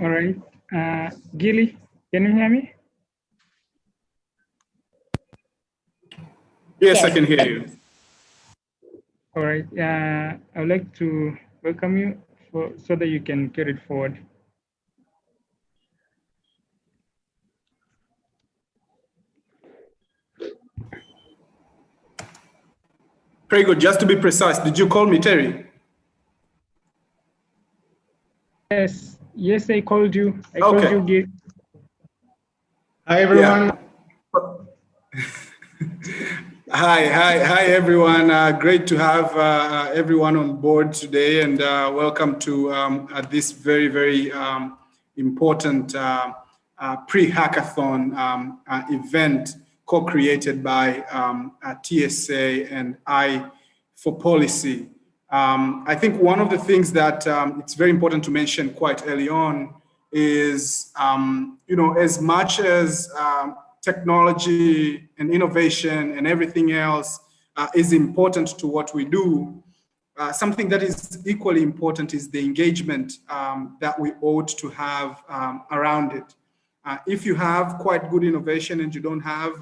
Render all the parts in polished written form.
All right. Gilly, can you hear me? Yes, I can hear you. All right. I would like to welcome you so that you can carry it forward. Very good. Just to be precise, did you call me Terry? Yes, I called you. I called you, Gil. Hi, everyone. Yeah. Hi, everyone. Great to have everyone on board today, and welcome to this very important pre-hackathon event co-created by TSA and I4Policy. I think one of the things that it's very important to mention quite early on is, as much as technology and innovation and everything else is important to what we do, something that is equally important is the engagement that we ought to have around it. If you have quite good innovation and you don't have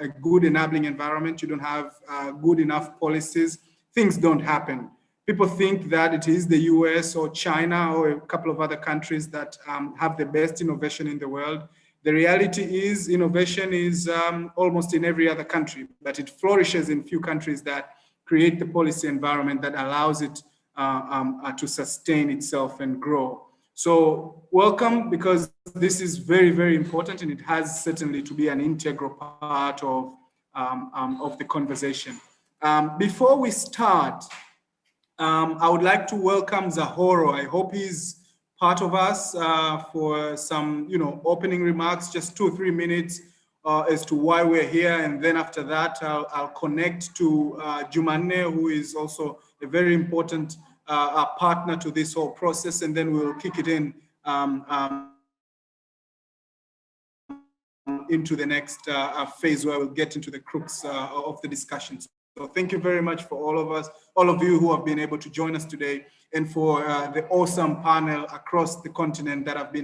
a good enabling environment, you don't have good enough policies, things don't happen. People think that it is the US or China or a couple of other countries that have the best innovation in the world. The reality is innovation is almost in every other country, but it flourishes in few countries that create the policy environment that allows it to sustain itself and grow. So welcome, because this is very important, and it has certainly to be an integral part of the conversation. Before we start, I would like to welcome Zahoro. I hope he's part of us for some, opening remarks, just 2 or 3 minutes as to why we're here. And then after that, I'll connect to Jumanne, who is also a very important partner to this whole process. And then we'll kick it in into the next phase where we'll get into the crux of the discussions. So thank you very much for all of you who have been able to join us today, and for the awesome panel across the continent that have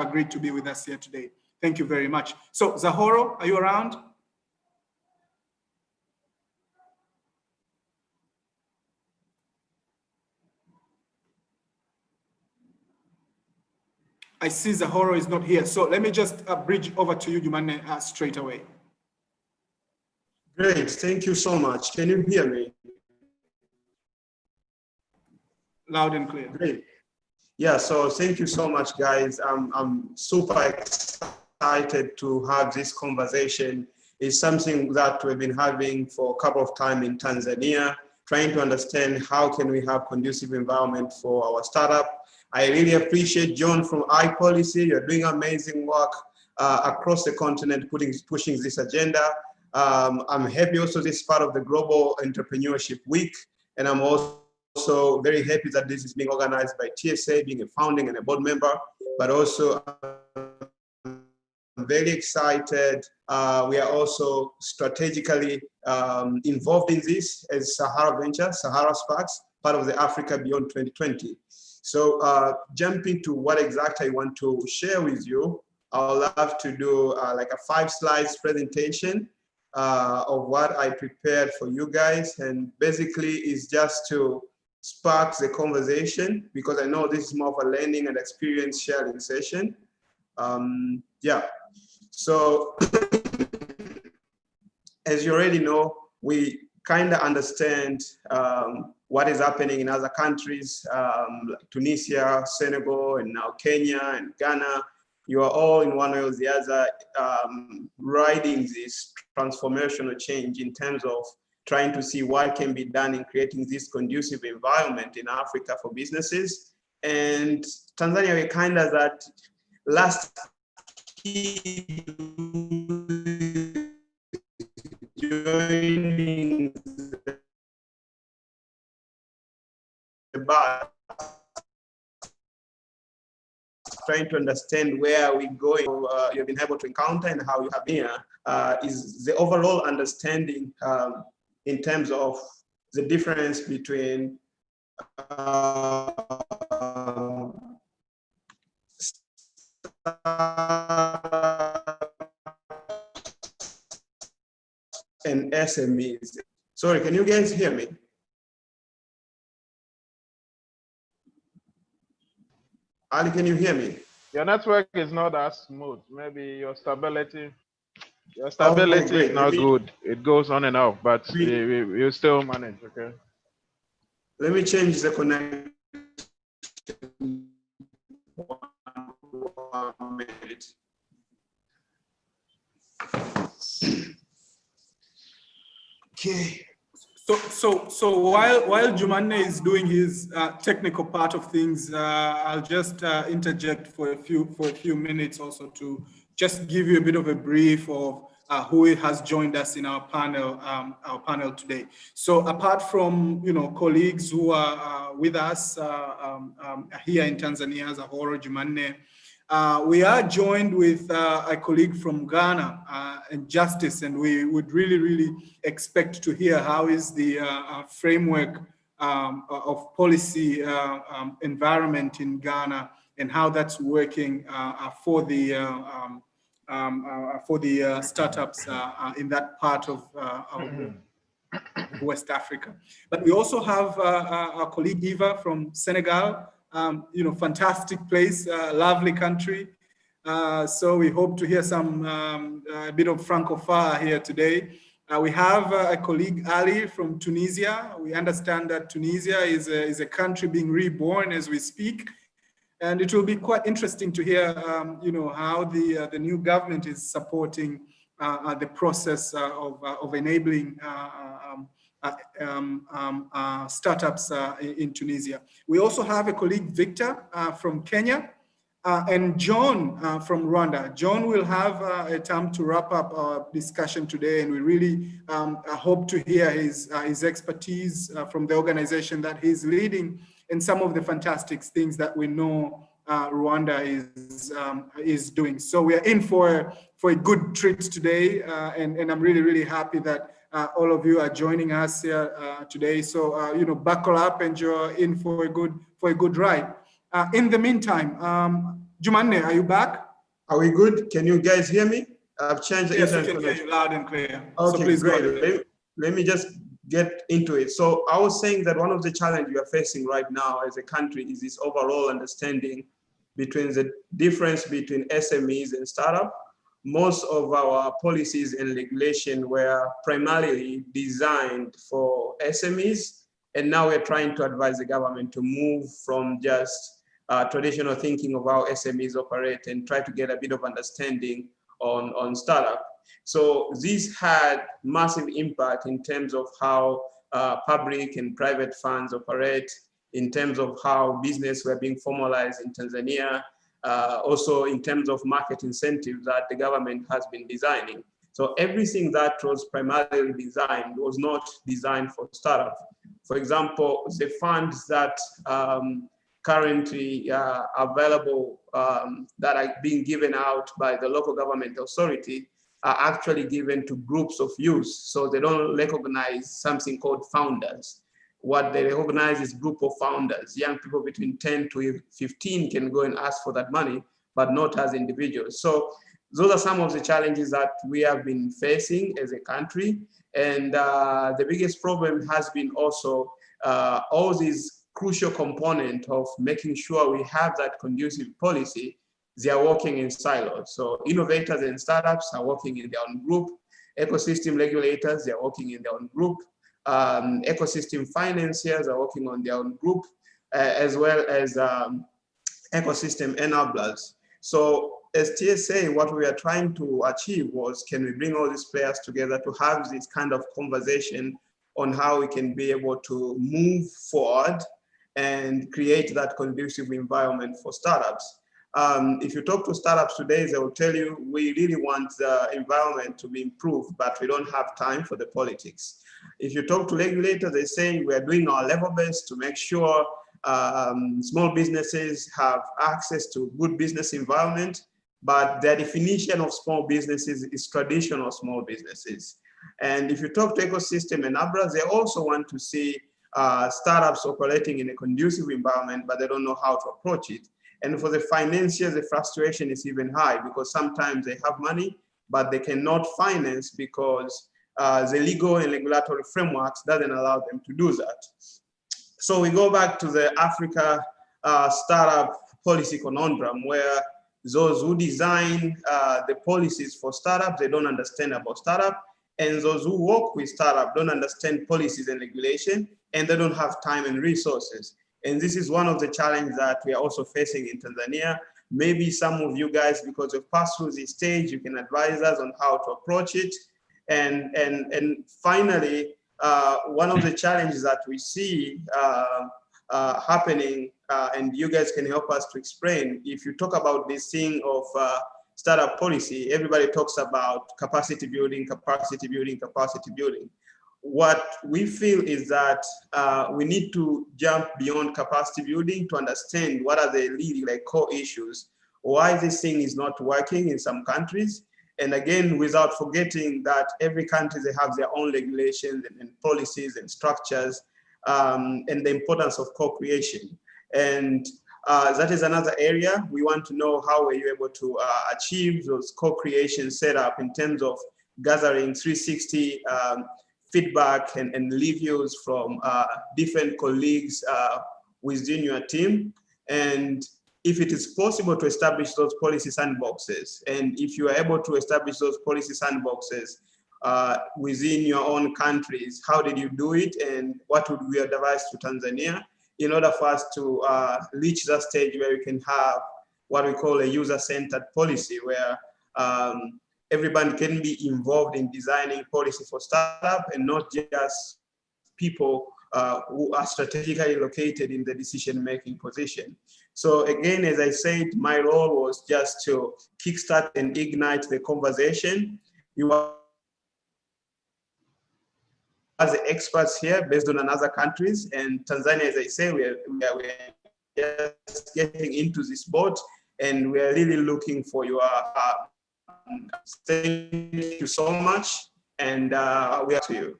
agreed to be with us here today. Thank you very much. So Zahoro, are you around? I see Zahoro is not here. So let me just bridge over to you, Jumanne, straight away. Great, thank you so much. Can you hear me? Loud and clear. Great. Yeah, so thank you so much, guys. I'm super excited to have this conversation. It's something that we've been having for a couple of times in Tanzania, trying to understand how can we have conducive environment for our startup. I really appreciate John from iPolicy. You're doing amazing work across the continent, pushing this agenda. I'm happy also this is part of the Global Entrepreneurship Week, and I'm also very happy that this is being organized by TSA, being a founding and a board member, but also I'm very excited. We are also strategically involved in this as Sahara Venture, Sahara Sparks, part of the Africa Beyond 2020. So jumping to what exactly I want to share with you, I would love to do like a 5 slides presentation of what I prepared for you guys. And basically is just to spark the conversation, because I know this is more of a learning and experience sharing session. Yeah, so as you already know, we kind of understand what is happening in other countries, Tunisia, Senegal, and now Kenya and Ghana. You are all in one way or the other riding this transformational change in terms of trying to see what can be done in creating this conducive environment in Africa for businesses. And Tanzania, we kind of that last joining the bus, trying to understand where we're going, you've been able to encounter and how you have been here, is the overall understanding in terms of the difference between and SMEs. Sorry, can you guys hear me? Ali, can you hear me? Your network is not as smooth. Maybe your stability Okay, is great. not good. It goes on and off, but you still manage, okay? Let me change the connection. 1 minute. Okay. So while Jumanne is doing his technical part of things, I'll just interject for a few minutes also to just give you a bit of a brief of who has joined us in our panel today. So apart from colleagues who are with us here in Tanzania, Zahoro, Jumanne, we are joined with a colleague from Ghana and Justice, and we would really expect to hear how is the framework of policy environment in Ghana and how that's working for the startups in that part of West Africa. But we also have our colleague Eva from Senegal. Fantastic place, lovely country. So we hope to hear some a bit of Francophone here today. We have a colleague Ali from Tunisia. We understand that Tunisia is a country being reborn as we speak. And it will be quite interesting to hear, how the new government is supporting the process of enabling startups in Tunisia. We also have a colleague, Victor, from Kenya, and John from Rwanda. John will have a time to wrap up our discussion today, and we really hope to hear his expertise from the organization that he's leading and some of the fantastic things that we know Rwanda is doing. So we are in for a good treat today, and I'm really happy that all of you are joining us here today. So buckle up, and you're in for a good ride. In the meantime, Jumanne, are you back? Are we good? Can you guys hear me? I've changed the yes, internet we can hear you loud and clear. Okay, so please great. go ahead. Let me just get into it. So I was saying that one of the challenges we are facing right now as a country is this overall understanding between the difference between SMEs and startup. Most of our policies and regulation were primarily designed for SMEs, and now we're trying to advise the government to move from just traditional thinking of how SMEs operate and try to get a bit of understanding on startup. So this had massive impact in terms of how public and private funds operate, in terms of how business were being formalized in Tanzania, also in terms of market incentives that the government has been designing. So everything that was primarily designed was not designed for startups. For example, the funds that currently available that are being given out by the local government authority are actually given to groups of youth. So they don't recognize something called founders. What they recognize is group of founders. Young people between 10 to 15 can go and ask for that money, but not as individuals. So those are some of the challenges that we have been facing as a country. And the biggest problem has been also all these crucial component of making sure we have that conducive policy. They are working in silos. So innovators and startups are working in their own group. Ecosystem regulators, they are working in their own group. Ecosystem financiers are working on their own group, as well as ecosystem enablers. So as TSA, what we are trying to achieve was, can we bring all these players together to have this kind of conversation on how we can be able to move forward and create that conducive environment for startups. If you talk to startups today, they will tell you, we really want the environment to be improved, but we don't have time for the politics. If you talk to regulators, they say we are doing our level best to make sure small businesses have access to good business environment, but their definition of small businesses is traditional small businesses. And if you talk to ecosystem and enablers, they also want to see startups operating in a conducive environment, but they don't know how to approach it. And for the financiers, the frustration is even high because sometimes they have money, but they cannot finance because the legal and regulatory frameworks doesn't allow them to do that. So we go back to the Africa startup policy conundrum, where those who design the policies for startups, they don't understand about startup, and those who work with startup don't understand policies and regulation, and they don't have time and resources. And this is one of the challenges that we are also facing in Tanzania. Maybe some of you guys, because you've passed through this stage, you can advise us on how to approach it. And finally, one of the challenges that we see happening, and you guys can help us to explain, if you talk about this thing of startup policy, everybody talks about capacity building, capacity building, capacity building. What we feel is that we need to jump beyond capacity building to understand what are the really like core issues, why this thing is not working in some countries. And again, without forgetting that every country, they have their own regulations and policies and structures, and the importance of co-creation. And that is another area we want to know, how were you able to achieve those co-creation setup in terms of gathering 360 feedback and reviews from different colleagues within your team. And if it is possible to establish those policy sandboxes, and if you are able to establish those policy sandboxes within your own countries, how did you do it, and what would we advise to Tanzania in order for us to reach that stage where we can have what we call a user-centered policy, where everybody can be involved in designing policy for startup, and not just people who are strategically located in the decision-making position. So again, as I said, my role was just to kickstart and ignite the conversation. You are as the experts here based on other countries, and Tanzania, as I say, we are just getting into this boat, and we are really looking for your thank you so much, and we are to you.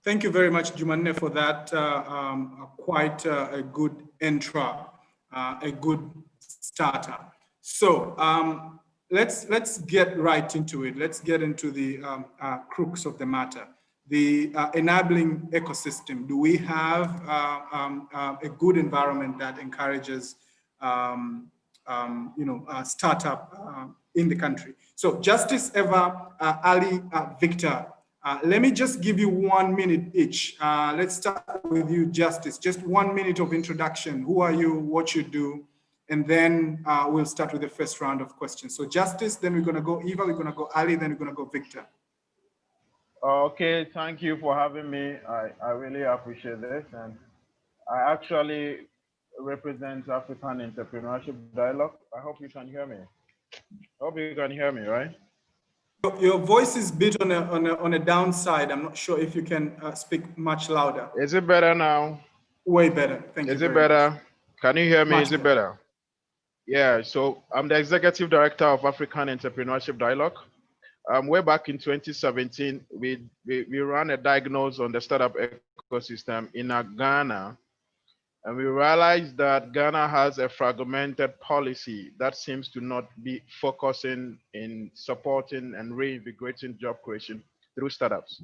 Thank you very much, Jumanne, for that quite a good intro, a good starter. So let's get right into it. Let's get into the crux of the matter. The enabling ecosystem. Do we have a good environment that encourages startup in the country? So Justice, Eva, Ali, Victor, let me just give you 1 minute each. Let's start with you, Justice. Just 1 minute of introduction. Who are you, what you do, and then we'll start with the first round of questions. So Justice, then we're gonna go Eva, we're gonna go Ali, then we're gonna go Victor. Okay, thank you for having me. I really appreciate this. And I actually represent African Entrepreneurship Dialogue. I hope you can hear me. I hope you can hear me, right? Your voice is a bit on a downside. I'm not sure if you can speak much louder. Is it better now? Way better. Thank you. Is it better? Much. Can you hear me? Much Is it better? Yeah, so I'm the Executive Director of African Entrepreneurship Dialogue. Way back in 2017, we ran a diagnosis on the startup ecosystem in Ghana. And we realized that Ghana has a fragmented policy that seems to not be focusing in supporting and reinvigorating job creation through startups.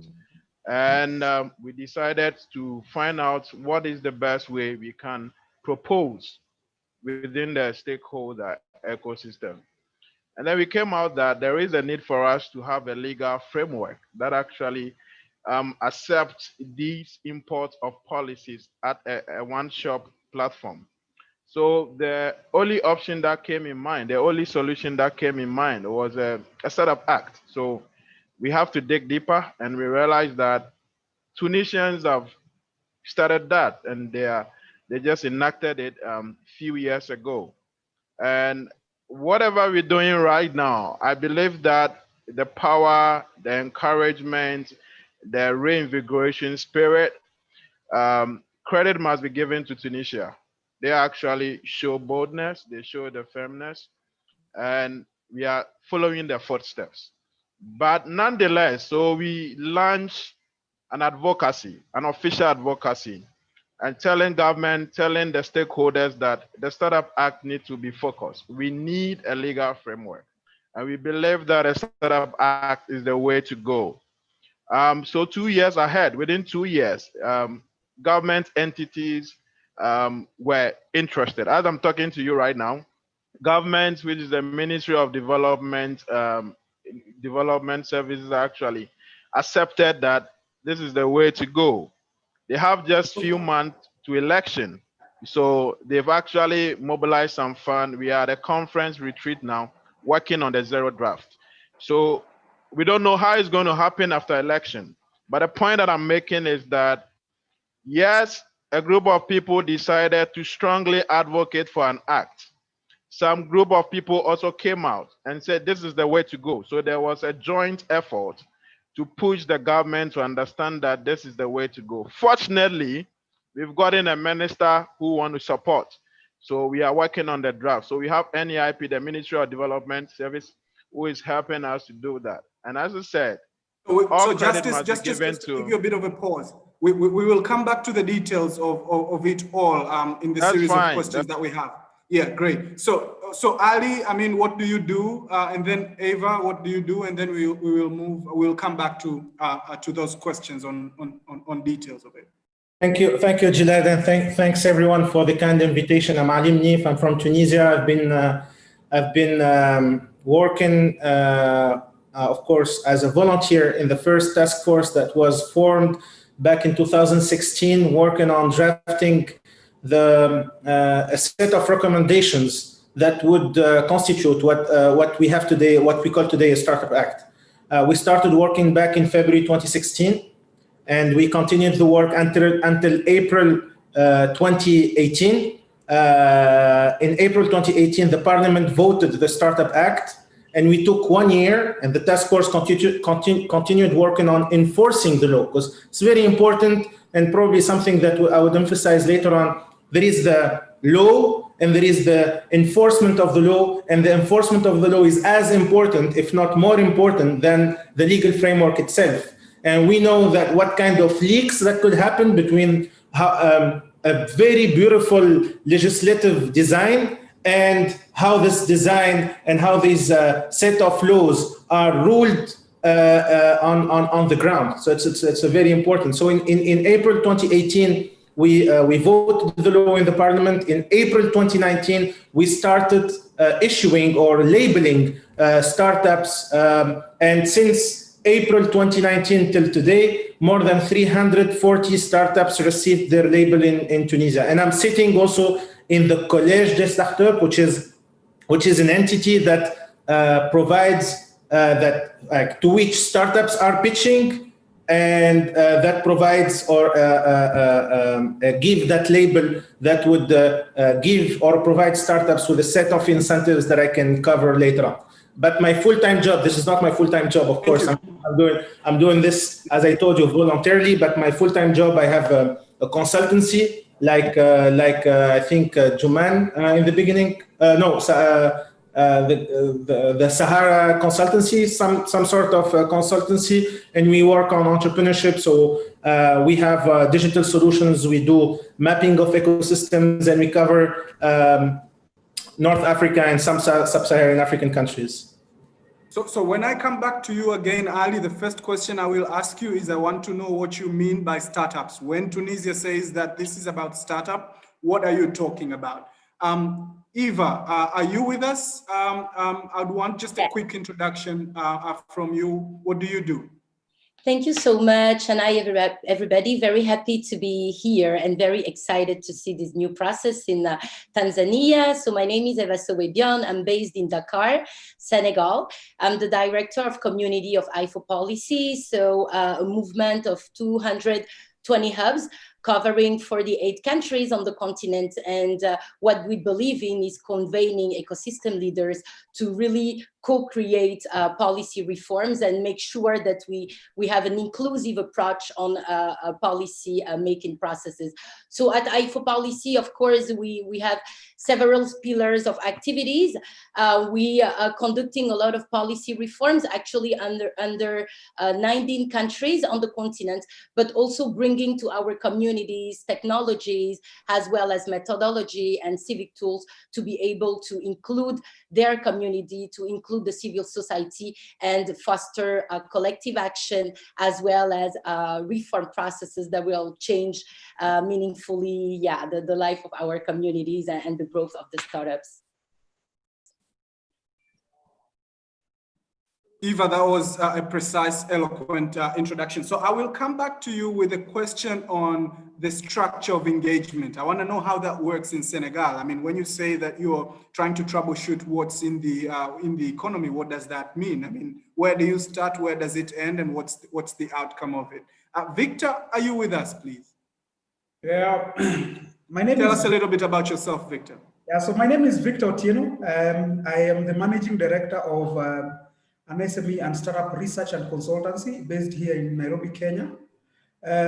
And we decided to find out what is the best way we can propose within the stakeholder ecosystem. And then we came out that there is a need for us to have a legal framework that actually accept these imports of policies at a one-shop platform. So the only option that came in mind, the only solution that came in mind was a startup act. So we have to dig deeper, and we realized that Tunisians have started that, and they just enacted it a few years ago. And whatever we're doing right now, I believe that the power, the encouragement, the reinvigoration spirit, credit must be given to Tunisia. They actually show boldness, they show the firmness, and we are following their footsteps. But nonetheless, so we launched an advocacy, an official advocacy, and telling government, telling the stakeholders that the Startup Act needs to be focused. We need a legal framework. And we believe that a Startup Act is the way to go. So 2 years ahead, within 2 years, government entities were interested. As I'm talking to you right now, government, which is the Ministry of Development, Development Services, actually accepted that this is the way to go. They have just few months to election. So they've actually mobilized some fund. We are at a conference retreat now, working on the zero draft. So we don't know how it's going to happen after election. But the point that I'm making is that, yes, a group of people decided to strongly advocate for an act. Some group of people also came out and said this is the way to go. So there was a joint effort to push the government to understand that this is the way to go. Fortunately, we've gotten a minister who want to support. So we are working on the draft. So we have NEIP, the Ministry of Development Service, who is helping us to do that. And as I said, so Justice, just to give you a bit of a pause, we will come back to the details of it all in the series of questions that we have. Yeah, great. So Ali, I mean, what do you do? And then Ava, what do you do? And then we'll come back to those questions on details of it. Thank you, Gilad, and thanks everyone for the kind invitation. I'm Ali Mnif. I'm from Tunisia. I've been working, of course, as a volunteer in the first task force that was formed back in 2016, working on drafting a set of recommendations that would constitute what we have today, what we call today a Startup Act. We started working back in February 2016, and we continued the work until April 2018. In April 2018, the Parliament voted the Startup Act, and we took 1 year, and the task force continued working on enforcing the law, because it's very important, and probably something that I would emphasize later on. There is the law and there is the enforcement of the law, and the enforcement of the law is as important, if not more important, than the legal framework itself. And we know that what kind of leaks that could happen between a very beautiful legislative design and how this design and how these set of laws are ruled on the ground. So it's a very important. So in April 2018, we voted the law in the Parliament. In April 2019, we started issuing or labeling startups. And since April 2019 till today, more than 340 startups received their label in Tunisia. And I'm sitting also in the Collège des Startups, which is an entity that provides to which startups are pitching, and that provides or give that label that would give or provide startups with a set of incentives that I can cover later on. But my full-time job, this is not my full-time job, of course. I'm doing this, as I told you, voluntarily, but my full-time job, I have a consultancy, like I think Juman in the beginning. The Sahara consultancy, some sort of consultancy, and we work on entrepreneurship. So we have digital solutions, we do mapping of ecosystems, and we cover North Africa and some sub-Saharan African countries. So when I come back to you again, Ali, the first question I will ask you is, I want to know what you mean by startups. When Tunisia says that this is about startup, what are you talking about? Eva, are you with us? I'd want just a quick introduction from you. What do you do? Thank you so much. And hi, everybody. Very happy to be here and very excited to see this new process in Tanzania. So my name is Eva Sowebian. I'm based in Dakar, Senegal. I'm the director of community of IFO Policy. So a movement of 220 hubs covering 48 countries on the continent. And what we believe in is convening ecosystem leaders to really co-create policy reforms and make sure that we have an inclusive approach on policy making processes. So at I4Policy, of course, we have several pillars of activities. We are conducting a lot of policy reforms, actually under 19 countries on the continent, but also bringing to our communities technologies as well as methodology and civic tools to be able to include their community, to include the civil society, and foster collective action as well as reform processes that will change meaningfully, the life of our communities and the growth of the startups. Eva, that was a precise, eloquent introduction. So I will come back to you with a question on the structure of engagement. I want to know how that works in Senegal. I mean, when you say that you're trying to troubleshoot what's in the economy, what does that mean? I mean, where do you start? Where does it end? And what's the outcome of it? Victor, are you with us, please? Yeah, my name Tell us a little bit about yourself, Victor. Yeah, so my name is Victor Otieno. I am the managing director of an SME and startup research and consultancy based here in Nairobi, Kenya.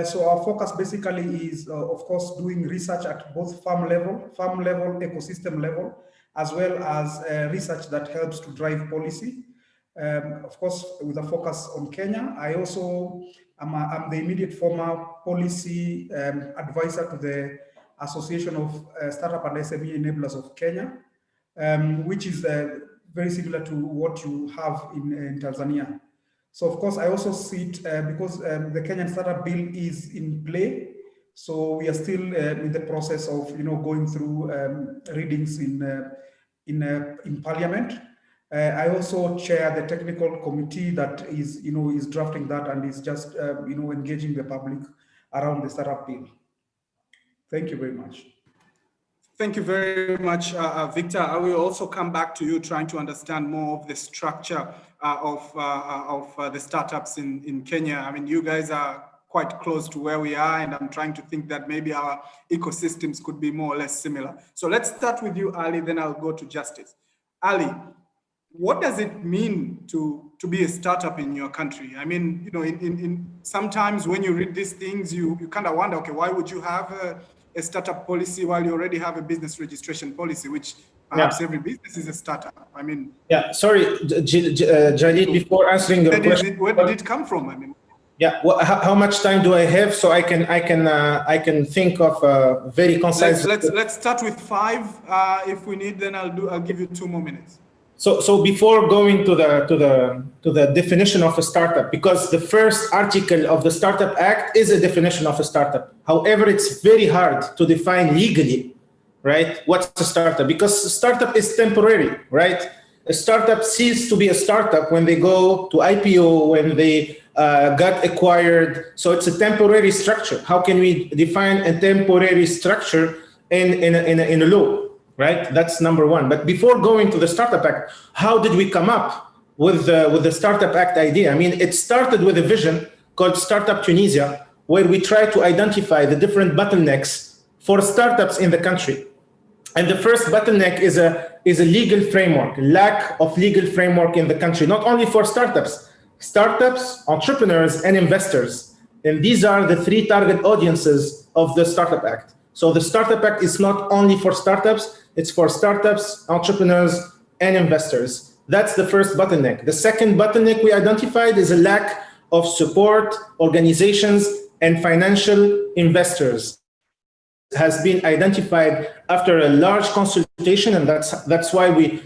So our focus basically is, of course, doing research at both farm level, ecosystem level, as well as research that helps to drive policy. Of course, with a focus on Kenya. I also I'm the immediate former policy advisor to the Association of Startup and SME Enablers of Kenya, which is very similar to what you have in Tanzania. So of course, I also sit because the Kenyan Startup Bill is in play. So we are still in the process of going through readings in Parliament. I also chair the technical committee that is is drafting that and is just engaging the public around the startup bill. Thank you very much. Thank you very much, Victor. I will also come back to you trying to understand more of the structure of the startups in Kenya. I mean, you guys are quite close to where we are, and I'm trying to think that maybe our ecosystems could be more or less similar. So let's start with you, Ali, then I'll go to Justice. Ali, what does it mean to be a startup in your country? I mean, in sometimes when you read these things, you kind of wonder, okay, why would you have a startup policy while you already have a business registration policy, which perhaps every business is a startup? I mean, sorry, Jalil, before answering your question, where did it come from? I mean, how much time do I have so I can think of a very concise? Let's start with 5. If we need, then I'll give you 2 more minutes. So before going to the definition of a startup, because the first article of the Startup Act is a definition of a startup. However, it's very hard to define legally, right? What's a startup? Because a startup is temporary, right? A startup ceases to be a startup when they go to IPO, when they got acquired. So it's a temporary structure. How can we define a temporary structure in a law? Right, that's number one. But before going to the Startup Act, how did we come up with the Startup Act idea? I mean, it started with a vision called Startup Tunisia, where we try to identify the different bottlenecks for startups in the country. And the first bottleneck is a legal framework, lack of legal framework in the country, not only for startups, entrepreneurs, and investors. And these are the 3 target audiences of the Startup Act. So the Startup Act is not only for startups, it's for startups, entrepreneurs, and investors. That's the first bottleneck. The second bottleneck we identified is a lack of support, organizations, and financial investors. It has been identified after a large consultation, and that's why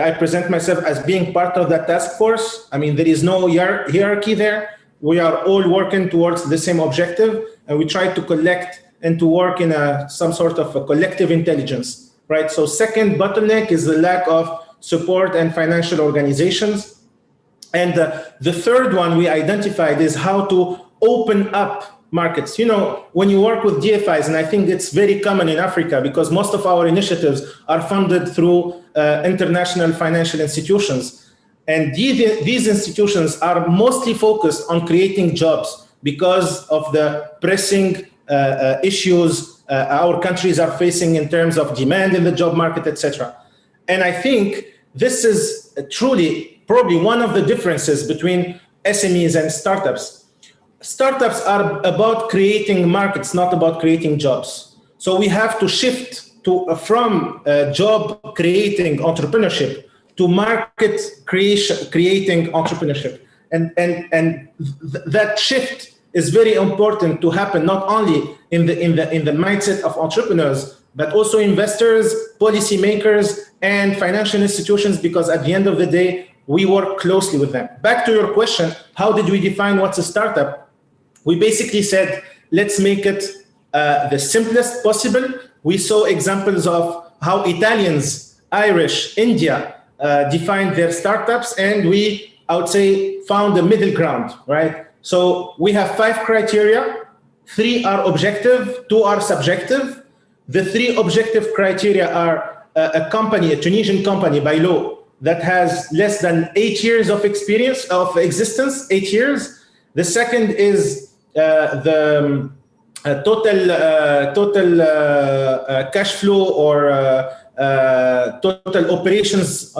I present myself as being part of that task force. I mean, there is no hierarchy there. We are all working towards the same objective, and we try to collect and to work in some sort of a collective intelligence, right? So second bottleneck is the lack of support and financial organizations. And the third one we identified is how to open up markets. When you work with DFIs, and I think it's very common in Africa because most of our initiatives are funded through international financial institutions. And these institutions are mostly focused on creating jobs because of the pressing issues our countries are facing in terms of demand in the job market, etc. And I think this is truly probably one of the differences between SMEs and startups. Startups are about creating markets, not about creating jobs. So we have to shift from job creating entrepreneurship to market creating entrepreneurship. And that shift is very important to happen not only in the mindset of entrepreneurs, but also investors, policymakers, and financial institutions, because at the end of the day, we work closely with them. Back to your question, how did we define what's a startup? We basically said, let's make it the simplest possible. We saw examples of how Italians, Irish, India defined their startups, and we, I would say, found a middle ground, right? So we have 5 criteria. 3 are objective, 2 are subjective. The 3 objective criteria are a company, a Tunisian company by law, that has less than 8 years of experience of existence, 8 years. The second is the total cash flow or total operations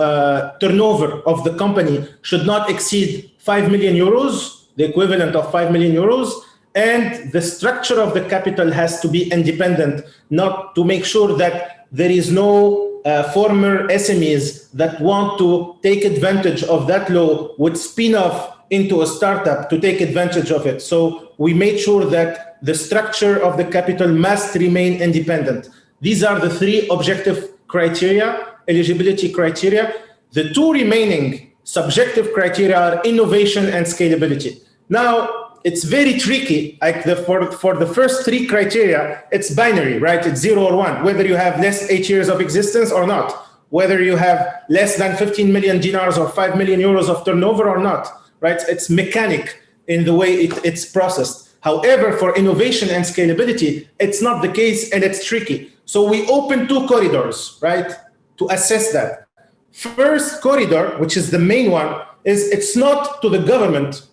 turnover of the company should not exceed 5 million euros, the equivalent of 5 million euros. And the structure of the capital has to be independent, not to make sure that there is no former SMEs that want to take advantage of that law would spin off into a startup to take advantage of it. So we made sure that the structure of the capital must remain independent. These are the 3 objective criteria, eligibility criteria. The 2 remaining subjective criteria are innovation and scalability. Now, it's very tricky. Like for the first 3 criteria, it's binary, right? It's 0 or 1, whether you have less 8 years of existence or not, whether you have less than 15 million dinars or 5 million euros of turnover or not, right? It's mechanic in the way it's processed. However, for innovation and scalability, it's not the case, and it's tricky. So we open 2 corridors, right, to assess that. First corridor, which is the main one, is it's not to the government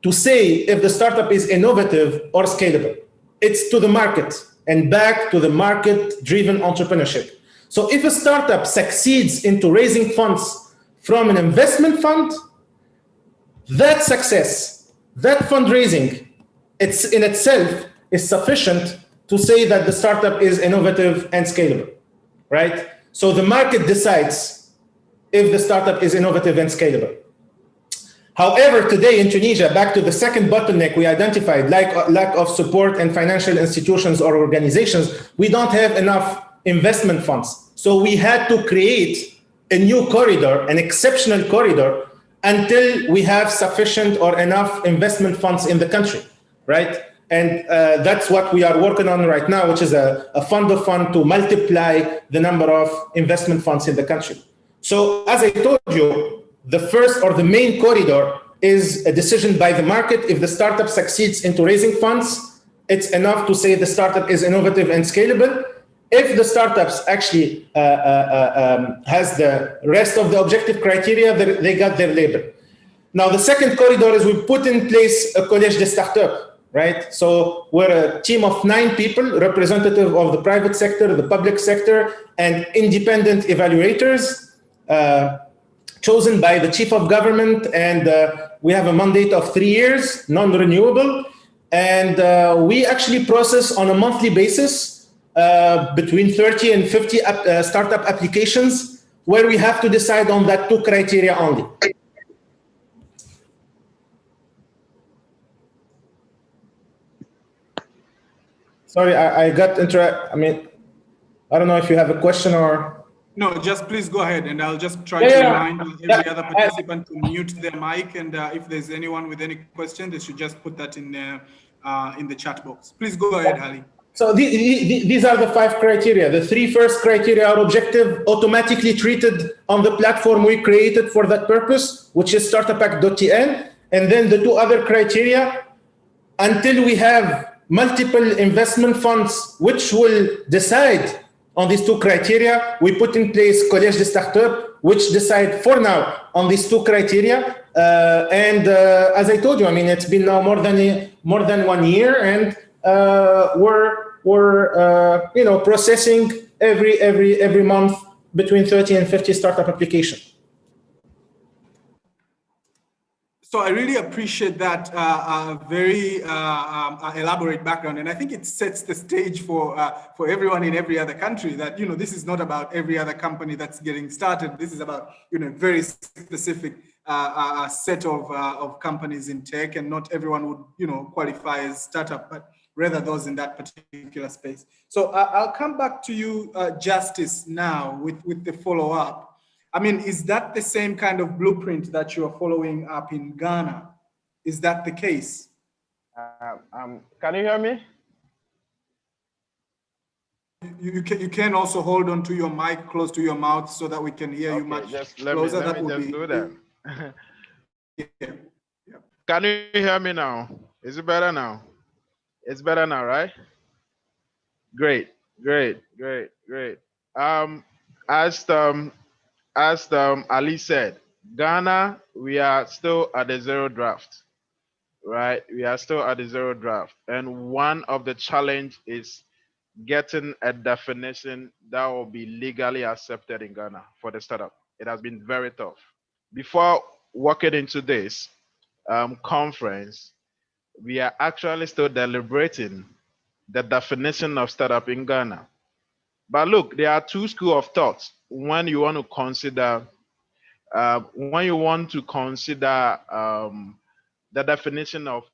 to say if the startup is innovative or scalable. It's to the market and back to the market-driven entrepreneurship. So if a startup succeeds into raising funds from an investment fund, that success, that fundraising, it's in itself is sufficient to say that the startup is innovative and scalable, right? So the market decides if the startup is innovative and scalable. However, today in Tunisia, back to the second bottleneck we identified, lack of support and financial institutions or organizations, we don't have enough investment funds. So we had to create a new corridor, an exceptional corridor, until we have sufficient or enough investment funds in the country, right? And that's what we are working on right now, which is a fund of fund to multiply the number of investment funds in the country. So as I told you, the first or the main corridor is a decision by the market. If the startup succeeds into raising funds, it's enough to say the startup is innovative and scalable. If the startups actually has the rest of the objective criteria, they got their label. Now, the second corridor is we put in place a Collège des Startups, right? So we're a team of 9 people, representative of the private sector, the public sector, and independent evaluators, chosen by the chief of government, and we have a mandate of 3 years, non-renewable, and we actually process on a monthly basis between 30 and 50 startup applications, where we have to decide on that 2 criteria only. Sorry, I got interrupted. I mean, I don't know if you have a question or... No, just please go ahead, and I'll just try to remind every other participant to mute their mic, and if there's anyone with any question, they should just put that in the chat box. Please go ahead, Ali. So these are the 5 criteria. The 3 first criteria are objective, automatically treated on the platform we created for that purpose, which is startupact.tn, and then the 2 other criteria, until we have multiple investment funds which will decide on these 2 criteria, we put in place Collège des Startups, which decide for now on these 2 criteria. And as I told you, I mean, it's been now more than 1 year, and we're processing every month between 30 and 50 startup applications. So I really appreciate that very elaborate background, and I think it sets the stage for everyone in every other country that, you know, this is not about every other company that's getting started. This is about, you know, very specific set of companies in tech, and not everyone would, you know, qualify as startup, but rather those in that particular space. So I'll come back to you, Justice, now with the follow-up. I mean, is that the same kind of blueprint that you're following up in Ghana? Is that the case? Can you hear me? You can also hold on to your mic close to your mouth so that we can hear you much closer. Let me just do that. Yeah. Can you hear me now? Is it better now? It's better now, right? Great. As Ali said, Ghana, we are still at the zero draft, right? We are still at the zero draft. And one of the challenge is getting a definition that will be legally accepted in Ghana for the startup. It has been very tough. Before walking into this conference, we are actually still deliberating the definition of startup in Ghana. But look, there are two schools of thought when you want to consider the definition of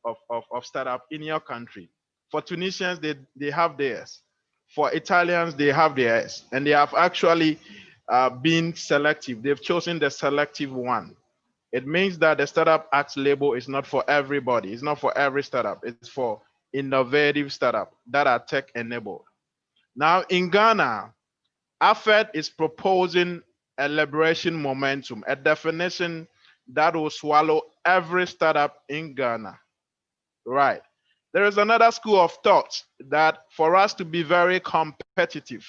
startup in your country. For Tunisians, they have theirs. For Italians, they have theirs. And they have actually been selective. They've chosen the selective one. It means that the Startup Act label is not for everybody. It's not for every startup. It's for innovative startup that are tech enabled. Now in Ghana, AFED is proposing a liberation momentum, a definition that will swallow every startup in Ghana. Right. There is another school of thought that for us to be very competitive,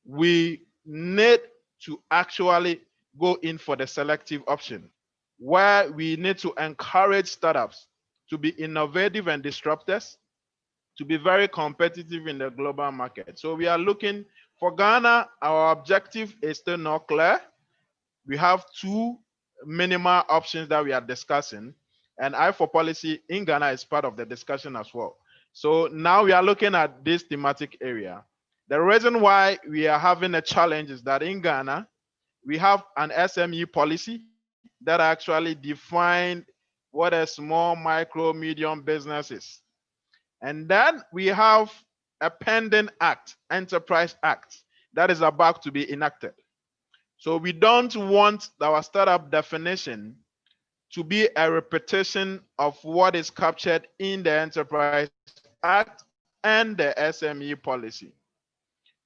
we need to actually go in for the selective option, where we need to encourage startups to be innovative and disruptors, to be very competitive in the global market. So we are looking for Ghana. Our objective is still not clear. We have two minimal options that we are discussing, and I4Policy in Ghana is part of the discussion as well. So now we are looking at this thematic area. The reason why we are having a challenge is that in Ghana, we have an SME policy that actually defined what a small, micro, medium business is. And then we have a pending act, Enterprise Act, that is about to be enacted. So we don't want our startup definition to be a repetition of what is captured in the Enterprise Act and the SME policy.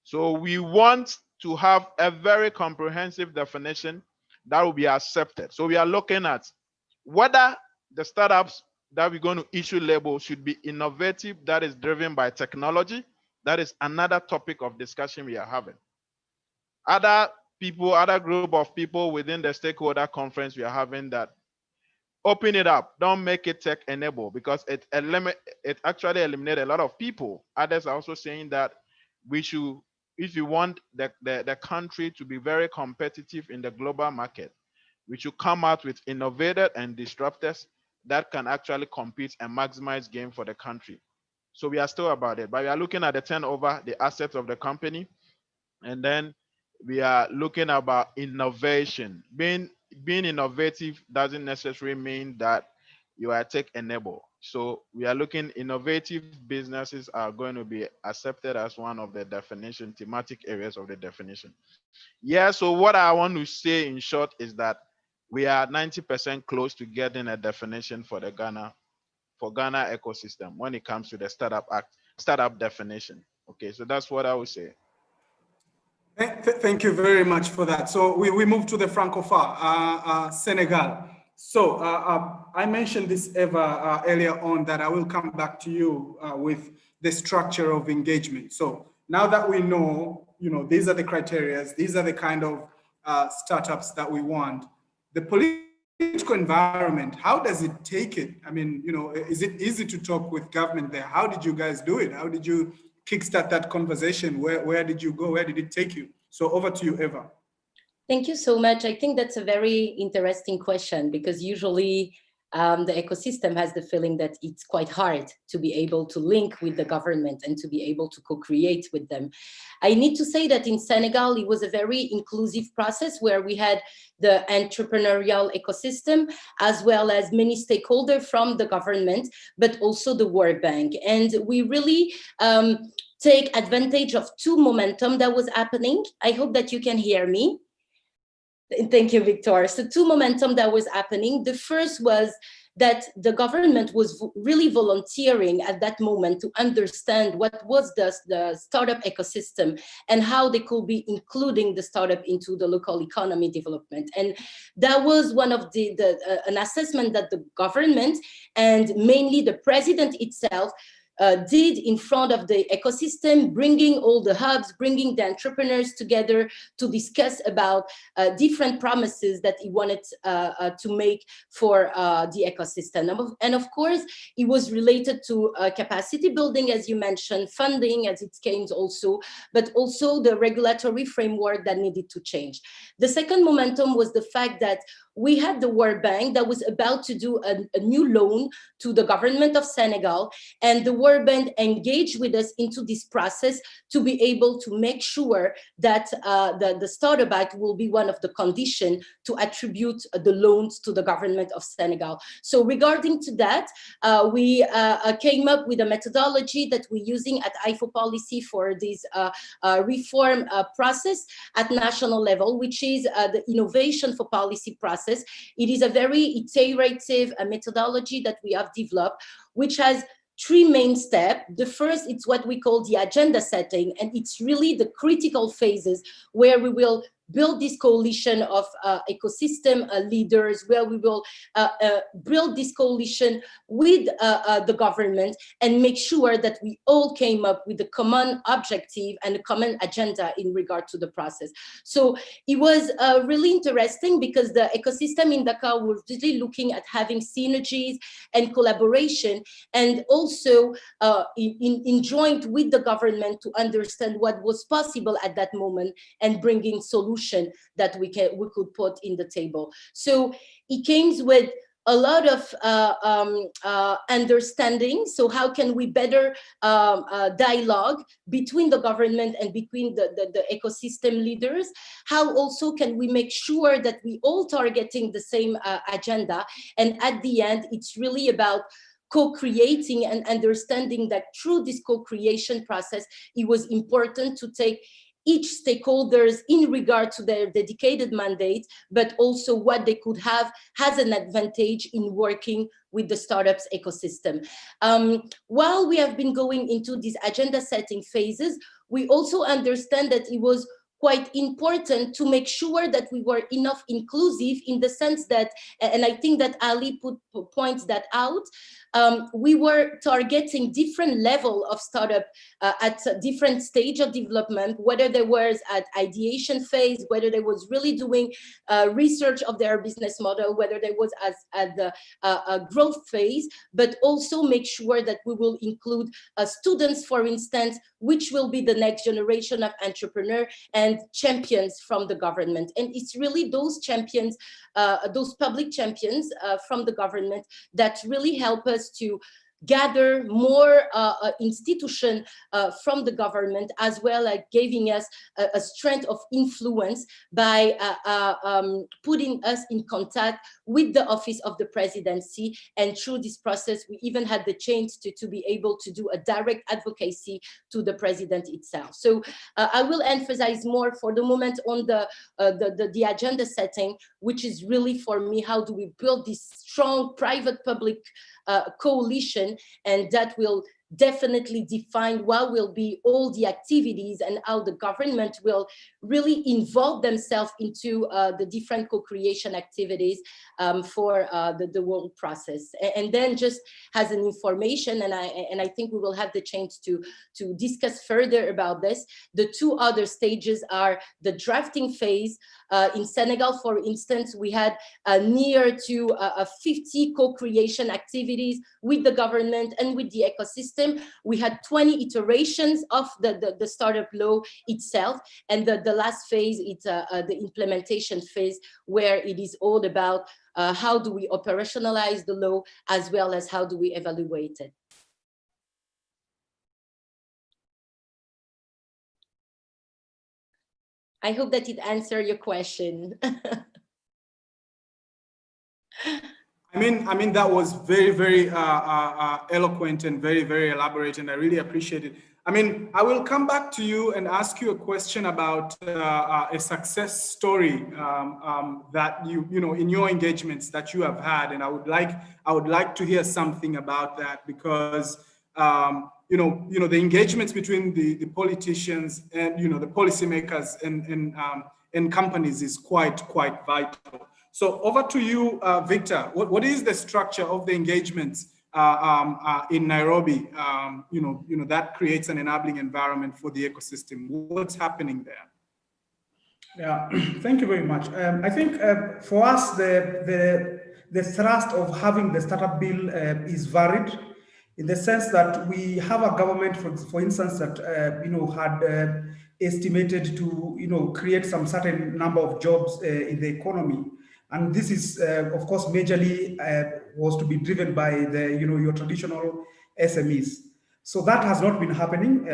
So we want to have a very comprehensive definition that will be accepted. So we are looking at whether the startups that we're going to issue labels should be innovative, that is driven by technology. That is another topic of discussion we are having. Other group of people within the stakeholder conference we are having that open it up, don't make it tech enabled, because it actually eliminated a lot of people. Others are also saying that we should, if you want the country to be very competitive in the global market, we should come out with innovators and disruptors that can actually compete and maximize gain for the country. So we are still about it, but we are looking at the turnover, the assets of the company, and then we are looking about innovation. Being innovative doesn't necessarily mean that you are tech enabled. So we are looking, innovative businesses are going to be accepted as one of the definition, thematic areas of the definition. Yeah, so what I want to say in short is that we are 90% close to getting a definition for the Ghana ecosystem when it comes to the Startup Act, startup definition. Okay, so that's what I would say. Thank you very much for that. So we move to the Francophone, Senegal. So I mentioned this, Eva, earlier on, that I will come back to you with the structure of engagement. So now that we know, these are the criteria, these are the kind of startups that we want, the political environment, how does it take it? I mean, is it easy to talk with government there? How did you guys do it? How did you kickstart that conversation? Where did you go? Where did it take you? So over to you, Eva. Thank you so much. I think that's a very interesting question, because usually the ecosystem has the feeling that it's quite hard to be able to link with the government and to be able to co-create with them. I need to say that in Senegal, it was a very inclusive process where we had the entrepreneurial ecosystem, as well as many stakeholders from the government, but also the World Bank. And we really take advantage of two momentum that was happening. I hope that you can hear me. Thank you, Victor. So two momentum that was happening. The first was that the government was really volunteering at that moment to understand what was the startup ecosystem and how they could be including the startup into the local economy development. And that was one of an assessment that the government and mainly the president itself did in front of the ecosystem, bringing all the hubs, bringing the entrepreneurs together to discuss about different promises that he wanted to make for the ecosystem. And of course, it was related to capacity building, as you mentioned, funding, as it came also, but also the regulatory framework that needed to change. The second momentum was the fact that we had the World Bank that was about to do a new loan to the government of Senegal, and the World Bank engaged with us into this process to be able to make sure that the Startup Act will be one of the conditions to attribute the loans to the government of Senegal. So regarding to that, we came up with a methodology that we're using at IFO Policy for this reform process at national level, which is the innovation for policy process. It is a very iterative methodology that we have developed, which has three main steps. The first, it's what we call the agenda setting, and it's really the critical phases where we will build this coalition of ecosystem leaders, where we will build this coalition with the government and make sure that we all came up with a common objective and a common agenda in regard to the process. So it was really interesting because the ecosystem in Dakar was really looking at having synergies and collaboration, and also in joint with the government to understand what was possible at that moment and bringing solutions that we could put in the table. So it came with a lot of understanding. So how can we better dialogue between the government and between the ecosystem leaders? How also can we make sure that we all targeting the same agenda? And at the end, it's really about co-creating and understanding that through this co-creation process, it was important to take each stakeholders in regard to their dedicated mandate, but also what they could have has an advantage in working with the startups ecosystem. While we have been going into these agenda setting phases, we also understand that it was quite important to make sure that we were enough inclusive in the sense that, and I think that Ali points that out, we were targeting different level of startup at a different stage of development, whether they was at ideation phase, whether they was really doing research of their business model, whether they was at the growth phase, but also make sure that we will include students, for instance, which will be the next generation of entrepreneurs and champions from the government. And it's really those champions, those public champions from the government that really help us to gather more institution from the government, as well as giving us a strength of influence by putting us in contact with the office of the presidency. And through this process, we even had the chance to be able to do a direct advocacy to the president itself. So I will emphasize more for the moment on the agenda setting, which is really for me, how do we build this strong private-public coalition, and that will definitely define what will be all the activities and how the government will really involve themselves into the different co-creation activities for the world process. And then just as an information, and I think we will have the chance to discuss further about this, the two other stages are the drafting phase, In Senegal, for instance, we had near to 50 co-creation activities with the government and with the ecosystem. We had 20 iterations of the startup law itself. And the last phase, it's the implementation phase, where it is all about how do we operationalize the law, as well as how do we evaluate it. I hope that it answered your question. I mean, that was very, very eloquent and very, very elaborate, and I really appreciate it. I mean, I will come back to you and ask you a question about a success story that you know, in your engagements that you have had, and I would like to hear something about that, because you know, the engagements between the politicians and, you know, the policymakers and companies is quite vital. So over to you, Victor. What is the structure of the engagements in Nairobi? You know that creates an enabling environment for the ecosystem. What's happening there? Yeah, thank you very much. I think for us, the thrust of having the startup bill is varied, in the sense that we have a government, for instance, that you know, had estimated to, you know, create some certain number of jobs in the economy. And this is, of course, majorly was to be driven by the, you know, your traditional SMEs. So that has not been happening.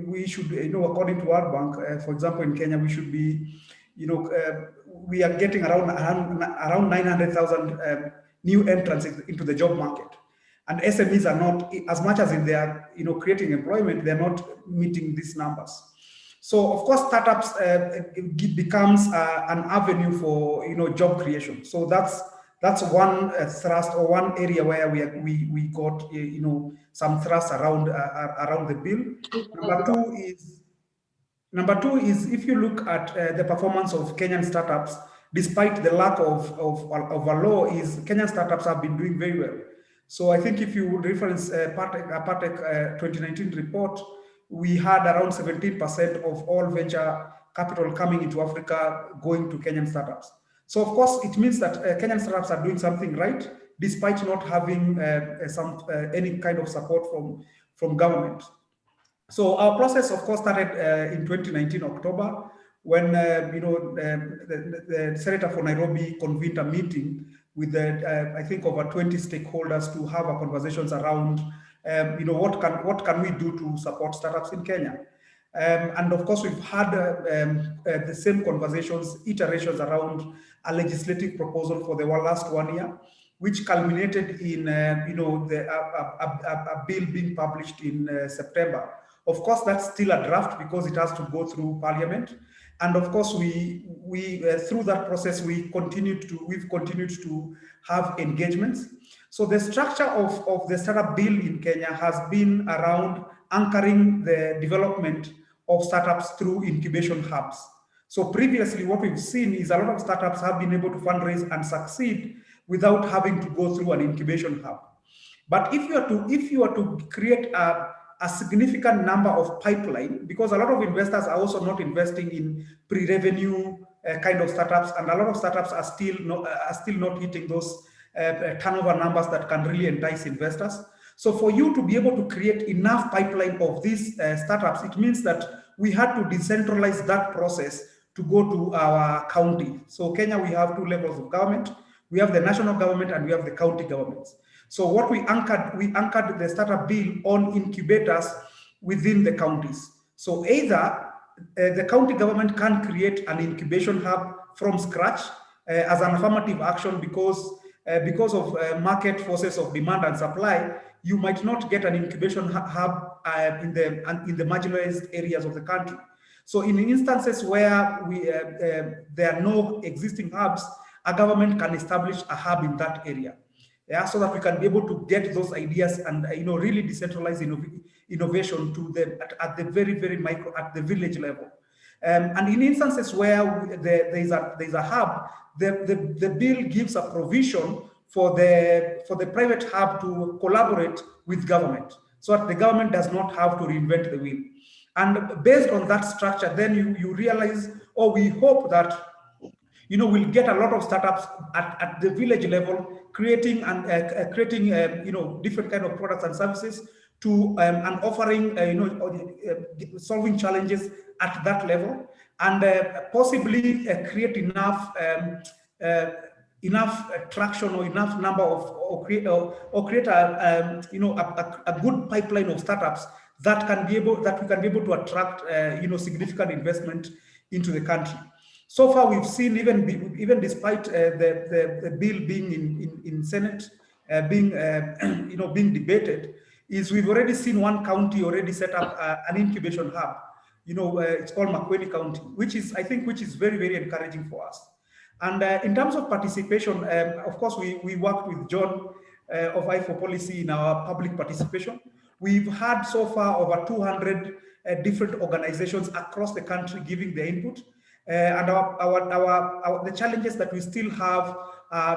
We should, you know, according to World Bank, for example, in Kenya, we should be, you know, we are getting around 900,000 new entrants into the job market. And SMEs are not, as much as in their, you know, creating employment, they're not meeting these numbers. So of course, startups becomes an avenue for, you know, job creation. So that's one thrust, or one area where we got, you know, some thrust around the bill. Number two is if you look at the performance of Kenyan startups, despite the lack of a law, is Kenyan startups have been doing very well. So I think if you would reference Partech 2019 report, we had around 17% of all venture capital coming into Africa going to Kenyan startups. So of course, it means that Kenyan startups are doing something right, despite not having any kind of support from government. So our process, of course, started in 2019 October, when you know, the Senator for Nairobi convened a meeting with I think over 20 stakeholders to have a conversations around you know, what can we do to support startups in Kenya. And of course, we've had the same conversations, iterations around a legislative proposal for the last 1 year, which culminated in you know, a bill being published in September. Of course, that's still a draft because it has to go through Parliament. And of course, we through that process, we've continued to have engagements. So the structure of the startup bill in Kenya has been around anchoring the development of startups through incubation hubs. So previously, what we've seen is a lot of startups have been able to fundraise and succeed without having to go through an incubation hub. But if you are to create a significant number of pipeline, because a lot of investors are also not investing in pre-revenue kind of startups, and a lot of startups are still not hitting those turnover numbers that can really entice investors. So for you to be able to create enough pipeline of these startups, it means that we had to decentralize that process to go to our county. So Kenya, we have 2 levels of government. We have the national government and we have the county governments. So what we anchored the startup bill on incubators within the counties. So either the county government can create an incubation hub from scratch as an affirmative action, because of market forces of demand and supply, you might not get an incubation hub in the marginalized areas of the country. So in instances where there are no existing hubs, a government can establish a hub in that area. Yeah, so that we can be able to get those ideas and you know, really decentralize innovation to at the very micro, at the village level. And in instances where there's a hub, the bill gives a provision for the private hub to collaborate with government, so that the government does not have to reinvent the wheel. And based on that structure, then you realize, or we hope that we'll get a lot of startups at the village level, creating different kind of products and services to and offering, solving challenges at that level, and possibly create enough traction or enough number of or create a good pipeline of startups that we can be able to attract significant investment into the country. So far, we've seen even despite the bill being in Senate being debated, is we've already seen one county already set up an incubation hub. It's called Makueni County, which is very, very encouraging for us. And in terms of participation, of course, we worked with John of I4Policy in our public participation. We've had so far over 200 different organizations across the country giving their input. And the challenges that we still have,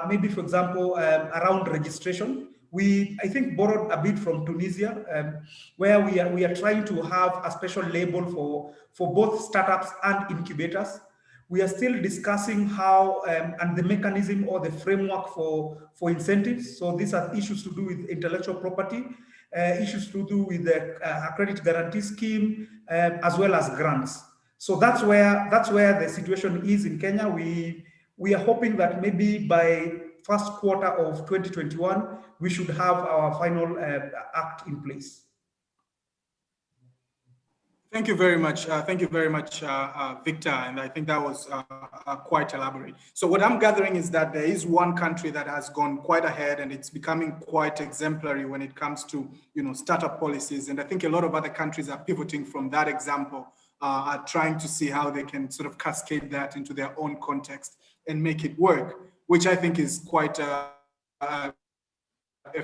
maybe, for example, around registration. I think, borrowed a bit from Tunisia, where we are trying to have a special label for both startups and incubators. We are still discussing how and the mechanism or the framework for incentives. So these are issues to do with intellectual property, issues to do with the credit guarantee scheme, as well as grants. So that's where the situation is in Kenya. We are hoping that maybe by first quarter of 2021, we should have our final act in place. Thank you very much. Victor. And I think that was quite elaborate. So what I'm gathering is that there is one country that has gone quite ahead, and it's becoming quite exemplary when it comes to startup policies. And I think a lot of other countries are pivoting from that example, are trying to see how they can sort of cascade that into their own context and make it work, which I think is quite a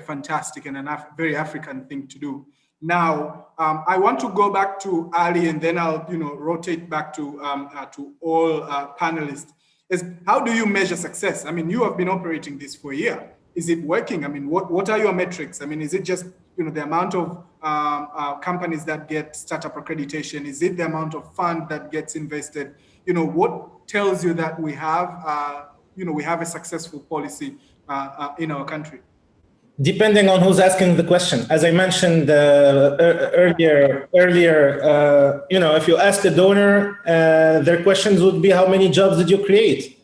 fantastic and a very African thing to do. Now, I want to go back to Ali, and then I'll rotate back to all panelists. How do you measure success? I mean, you have been operating this for a year. Is it working? I mean, what are your metrics? I mean, is it just the amount of companies that get startup accreditation? Is it the amount of fund that gets invested? What tells you that we have a successful policy in our country? Depending on who's asking the question. As I mentioned earlier, if you ask a donor, their questions would be, how many jobs did you create,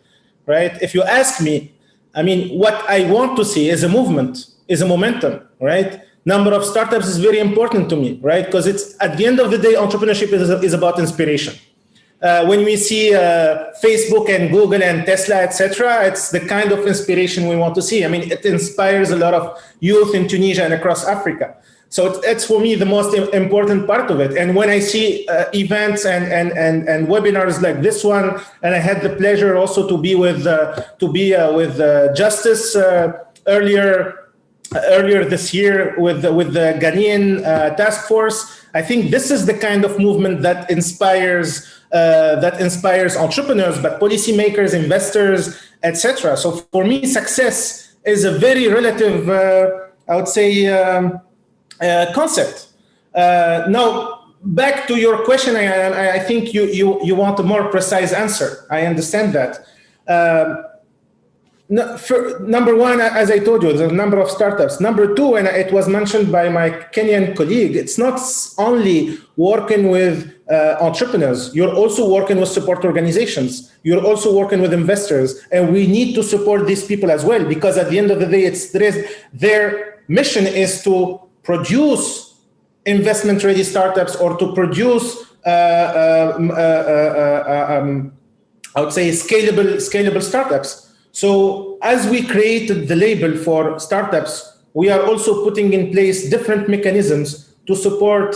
right? If you ask me, I mean, what I want to see is a movement, is a momentum, right? Number of startups is very important to me, right? Because it's, at the end of the day, entrepreneurship is about inspiration. When we see Facebook and Google and Tesla, etc., it's the kind of inspiration we want to see. I mean, it inspires a lot of youth in Tunisia and across Africa. So it's for me the most important part of it. And when I see events and webinars like this one, and I had the pleasure also to be with Justice earlier this year with the Ghanaian task force, I think this is the kind of movement that inspires entrepreneurs, but policymakers, investors, etc. So for me, success is a very relative, I would say, concept. Now, back to your question, I think you want a more precise answer. I understand that. Number one, as I told you, the number of startups. Number two, and it was mentioned by my Kenyan colleague, it's not only working with entrepreneurs. You're also working with support organizations. You're also working with investors. And we need to support these people as well, because at the end of the day, their mission is to produce investment-ready startups, or to produce, I would say, scalable startups. So as we created the label for startups, we are also putting in place different mechanisms to support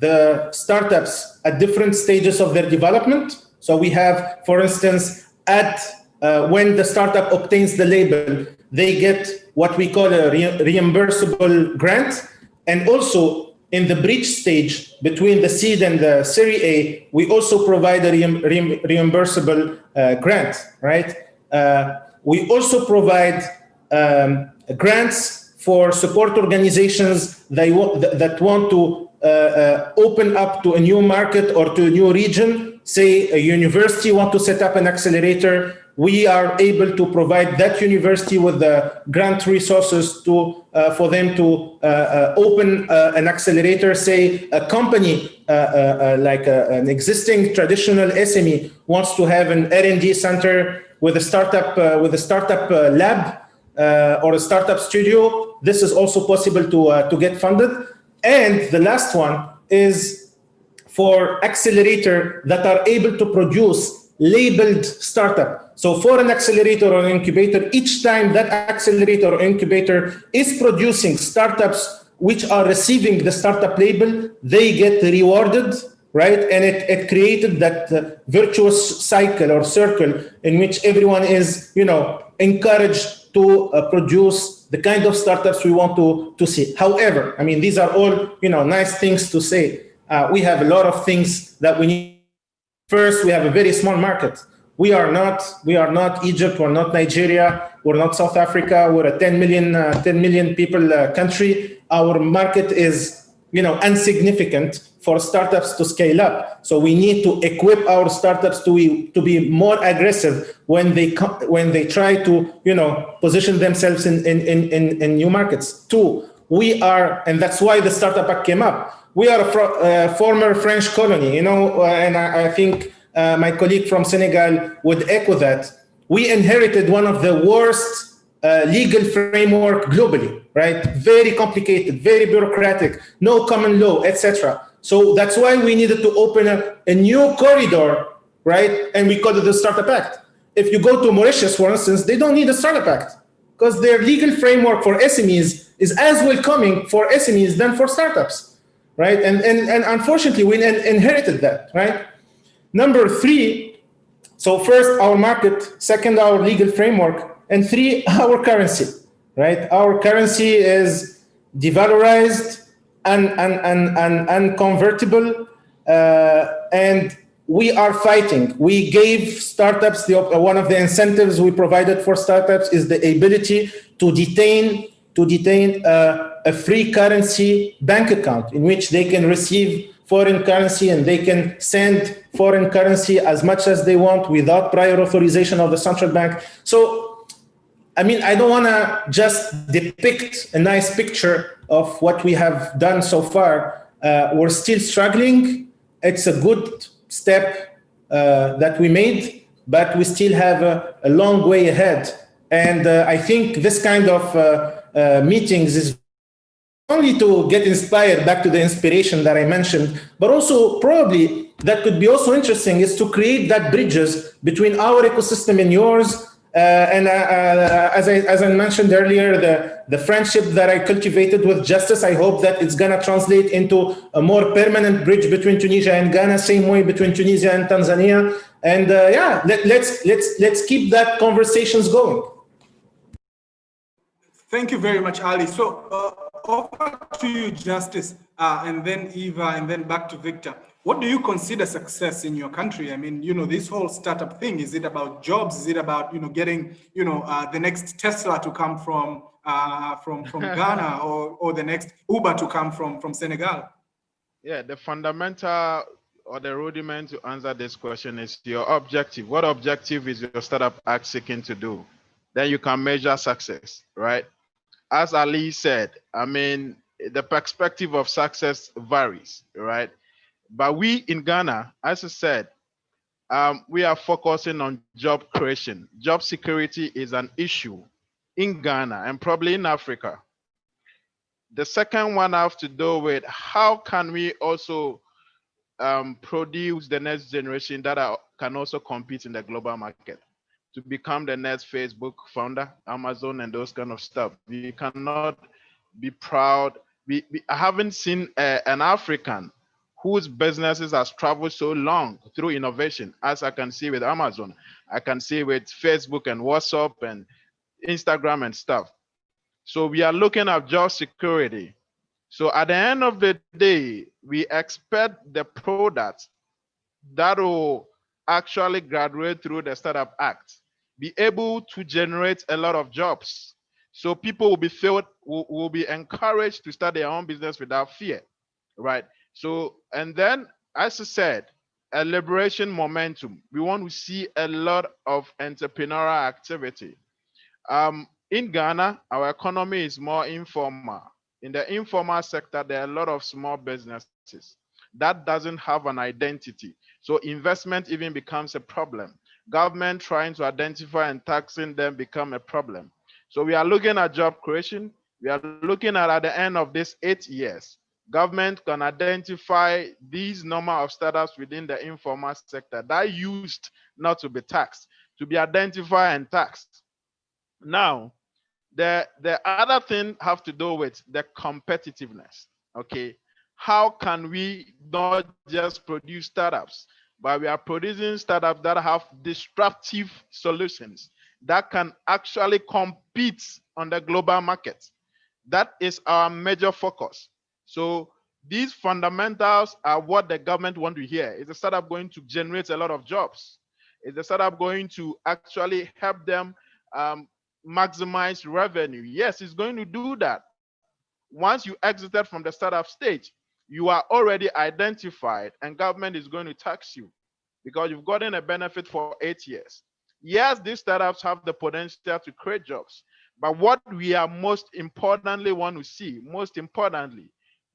the startups at different stages of their development. So we have, for instance, when the startup obtains the label, they get what we call a reimbursable grant. And also in the bridge stage between the seed and the Series A, we also provide a reimbursable grant, right? We also provide grants for support organizations that want to open up to a new market or to a new region. Say a university want to set up an accelerator, we are able to provide that university with the grant resources to for them to open an accelerator. Say a company like an existing traditional SME wants to have an R&D center with a startup lab or a startup studio. This is also possible to get funded. And the last one is for accelerator that are able to produce labeled startup. So for an accelerator or an incubator, each time that accelerator or incubator is producing startups which are receiving the startup label, they get rewarded, right? And it created that virtuous cycle or circle in which everyone is, encouraged to produce the kind of startups we want to see. However, I mean, these are all, nice things to say. We have a lot of things that we need. First, we have a very small market. We are not Egypt, we're not Nigeria, we're not South Africa, we're a 10 million people country. Our market is, insignificant for startups to scale up. So we need to equip our startups to be more aggressive when they try to, position themselves in new markets. Two, we are, and that's why the Startup Act came up. We are a former French colony, and I think my colleague from Senegal would echo that. We inherited one of the worst legal framework globally, right? Very complicated, very bureaucratic, no common law, etc. So that's why we needed to open a new corridor, right? And we call it the Startup Act. If you go to Mauritius, for instance, they don't need a Startup Act because their legal framework for SMEs is as welcoming for SMEs than for startups. Right, and unfortunately, we inherited that, right? Number three, so first, our market, second, our legal framework, and three, our currency, right? Our currency is devalorized and unconvertible, and we are fighting. We gave startups, one of the incentives we provided for startups is the ability to detain a free currency bank account in which they can receive foreign currency and they can send foreign currency as much as they want without prior authorization of the central bank. So, I mean, I don't want to just depict a nice picture of what we have done so far. We're still struggling. It's a good step that we made, but we still have a long way ahead. And I think this kind of meetings is only to get inspired, back to the inspiration that I mentioned, but also probably that could be also interesting is to create that bridges between our ecosystem and yours. And as I mentioned earlier, the friendship that I cultivated with Justice, I hope that it's gonna translate into a more permanent bridge between Tunisia and Ghana, same way between Tunisia and Tanzania. And yeah, let's keep that conversations going. Thank you very much, Ali. So over to you, Justice, and then Eva, and then back to Victor. What do you consider success in your country? I mean, this whole startup thing, is it about jobs? Is it about, getting, the next Tesla to come from Ghana or the next Uber to come from Senegal? Yeah, the fundamental or the rudiment to answer this question is your objective. What objective is your startup act seeking to do? Then you can measure success, right? As Ali said, I mean, the perspective of success varies, right? But we in Ghana, as I said, we are focusing on job creation. Job security is an issue in Ghana and probably in Africa. The second one has to do with how can we also produce the next generation that can also compete in the global market to become the next Facebook founder, Amazon, and those kind of stuff. We cannot be proud. I haven't seen an African whose businesses has traveled so long through innovation as I can see with Amazon. I can see with Facebook and WhatsApp and Instagram and stuff. So we are looking at job security. So at the end of the day, we expect the product that will actually graduate through the Startup Act be able to generate a lot of jobs. So people will be encouraged to start their own business without fear, right? So, and then, as I said, a liberation momentum. We want to see a lot of entrepreneurial activity. In Ghana, our economy is more informal. In the informal sector, there are a lot of small businesses that doesn't have an identity. So investment even becomes a problem. Government trying to identify and taxing them become a problem. So we are looking at job creation. We are looking at the end of these 8 years, government can identify these number of startups within the informal sector that used not to be taxed, to be identified and taxed. Now, the other thing have to do with the competitiveness. Okay, how can we not just produce startups, but we are producing startups that have disruptive solutions that can actually compete on the global market? That is our major focus. So these fundamentals are what the government want to hear. Is the startup going to generate a lot of jobs? Is the startup going to actually help them maximize revenue? Yes, it's going to do that. Once you exited from the startup stage, you are already identified and government is going to tax you because you've gotten a benefit for 8 years. Yes, these startups have the potential to create jobs, but what we are most importantly want to see, most importantly,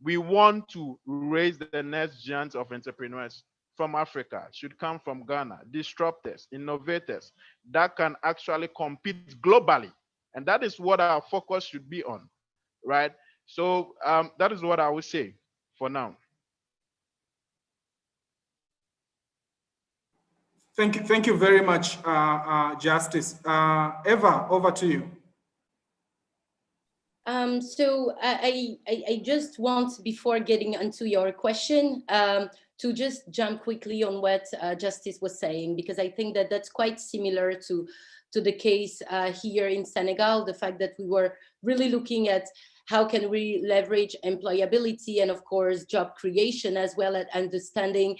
we want to raise the next giants of entrepreneurs from Africa, should come from Ghana, disruptors, innovators that can actually compete globally. And that is what our focus should be on, right? So that is what I would say for now. Thank you very much, Justice. Eva, over to you. So I just want, before getting into your question, to just jump quickly on what Justice was saying, because I think that that's quite similar to the case here in Senegal, the fact that we were really looking at how can we leverage employability and, of course, job creation, as well as understanding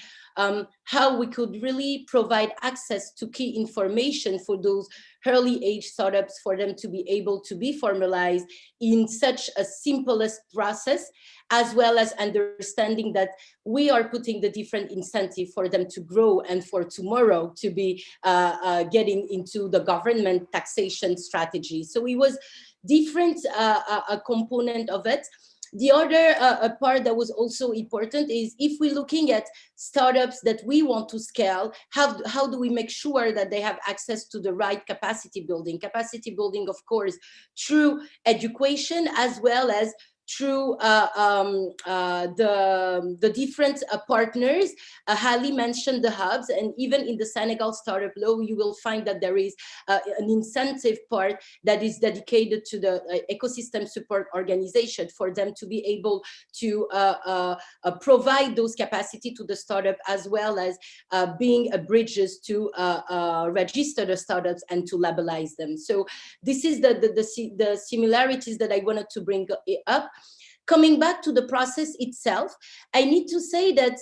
how we could really provide access to key information for those early age startups, for them to be able to be formalized in such a simplest process, as well as understanding that we are putting the different incentive for them to grow and for tomorrow to be getting into the government taxation strategy. So it was different a component of it. The other part that was also important is, if we're looking at startups that we want to scale, how do we make sure that they have access to the right capacity building? Capacity building, of course, through education, as well as through the different partners. Hali mentioned the hubs, and even in the Senegal startup law, you will find that there is an incentive part that is dedicated to the ecosystem support organization for them to be able to provide those capacity to the startup, as well as being bridges to register the startups and to labelize them. So this is the similarities that I wanted to bring up. Coming back to the process itself, I need to say that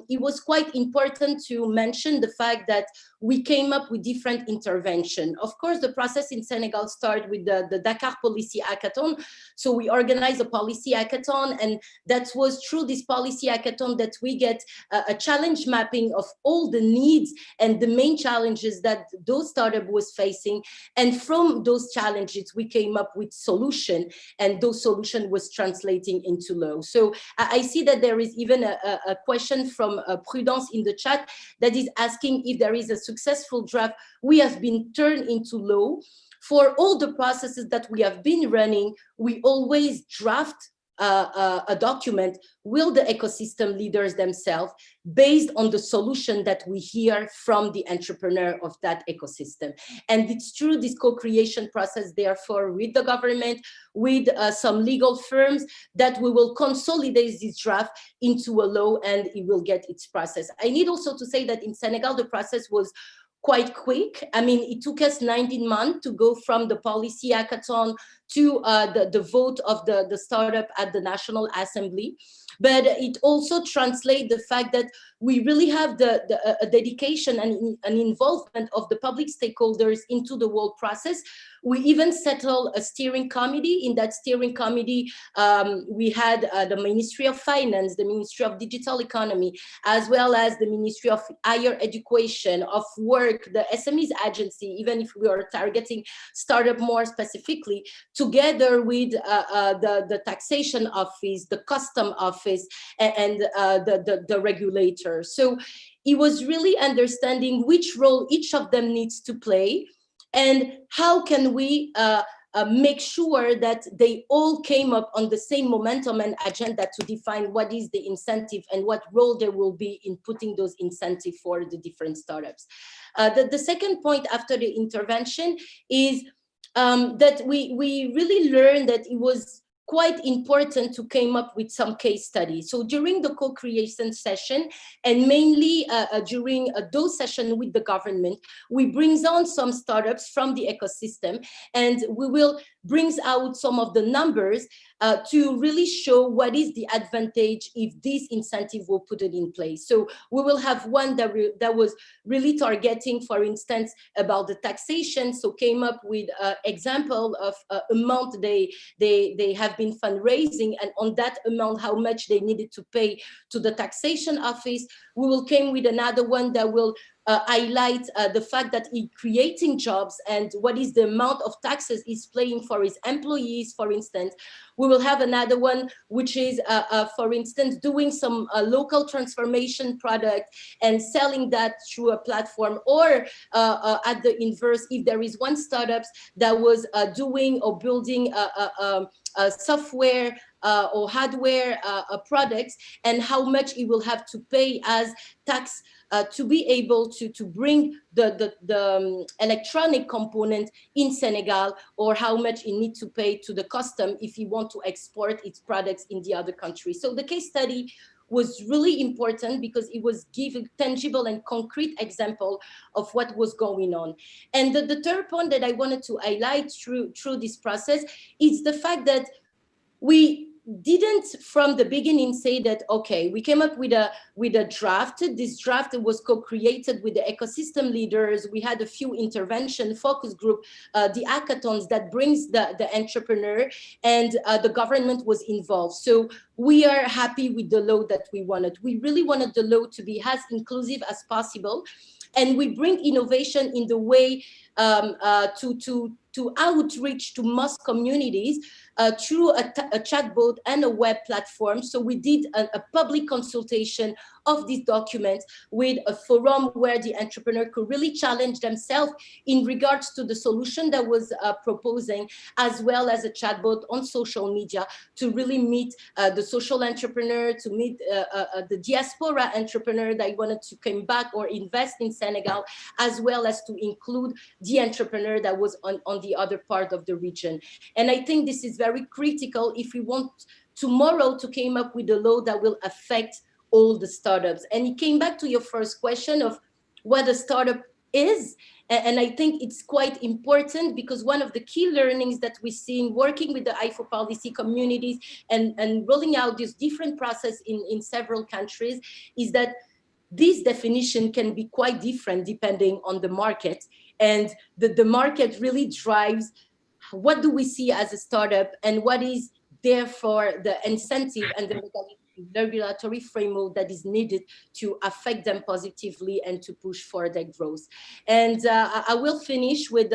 it was quite important to mention the fact that we came up with different intervention. Of course, the process in Senegal started with the Dakar Policy Hackathon. So we organized a policy hackathon, and that was through this policy hackathon that we get a challenge mapping of all the needs and the main challenges that those startups was facing. And from those challenges, we came up with solution, and those solution was translating into law. So I see that there is even a question from Prudence in the chat that is asking if there is a successful draft we have been turned into law. For all the processes that we have been running, we always draft a document with the ecosystem leaders themselves, based on the solution that we hear from the entrepreneur of that ecosystem. And it's through this co-creation process, therefore, with the government, with some legal firms, that we will consolidate this draft into a law, and it will get its process. I need also to say that in Senegal, the process was quite quick. I mean, it took us 19 months to go from the policy hackathon to the vote of the startup at the National Assembly. but it also translates the fact that we really have a dedication and an involvement of the public stakeholders into the whole process. We even settled a steering committee. In that steering committee, we had the Ministry of Finance, the Ministry of Digital Economy, as well as the Ministry of Higher Education, of Work, the SMEs agency, even if we are targeting startup more specifically, together with the taxation office, the custom office, and the regulator. So it was really understanding which role each of them needs to play, and how can we make sure that they all came up on the same momentum and agenda to define what is the incentive and what role there will be in putting those incentives for the different startups. The second point after the intervention is that we really learned that it was quite important to come up with some case studies. So during the co-creation session, and mainly during those sessions with the government, we bring on some startups from the ecosystem, and we will bring out some of the numbers to really show what is the advantage if this incentive will put it in place. So we will have one that was really targeting, for instance, about the taxation. So came up with an example of amount they have been fundraising, and on that amount, how much they needed to pay to the taxation office. We will come with another one that will highlight the fact that in creating jobs and what is the amount of taxes he's paying for his employees, for instance. We will have another one, which is, for instance, doing some local transformation product and selling that through a platform, or at the inverse, if there is one startup that was doing or building software or hardware products, and how much it will have to pay as tax to be able to bring the electronic component in Senegal, or how much it needs to pay to the custom if you want to export its products in the other countries. So the case study was really important because it was giving tangible and concrete example of what was going on. And the third point that I wanted to highlight through this process is the fact that we didn't from the beginning say that, okay, we came up with a draft. This draft was co-created with the ecosystem leaders. We had a few intervention focus group, the hackathons that brings the entrepreneur, and the government was involved. So we are happy with the law that we wanted. We really wanted the law to be as inclusive as possible. And we bring innovation in the way to outreach to most communities through a chatbot and a web platform. So we did a public consultation of these documents with a forum where the entrepreneur could really challenge themselves in regards to the solution that was proposing, as well as a chatbot on social media to really meet the social entrepreneur, to meet the diaspora entrepreneur that wanted to come back or invest in Senegal, as well as to include the entrepreneur that was on the other part of the region. And I think this is very critical if we want tomorrow to come up with a law that will affect all the startups. And it came back to your first question of what a startup is. And I think it's quite important because one of the key learnings that we're seeing working with the IFO policy communities and rolling out this different process in several countries is that this definition can be quite different depending on the market. And the market really drives what do we see as a startup and what is therefore the incentive and the regulatory framework that is needed to affect them positively and to push for their growth. And I will finish with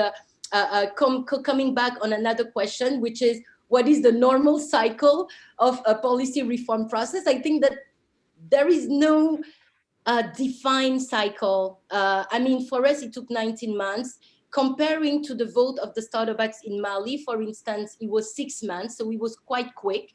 coming back on another question, which is what is the normal cycle of a policy reform process? I think that there is no defined cycle. I mean, for us, it took 19 months. Comparing to the vote of the Startup Act in Mali, for instance, it was 6 months, so it was quite quick.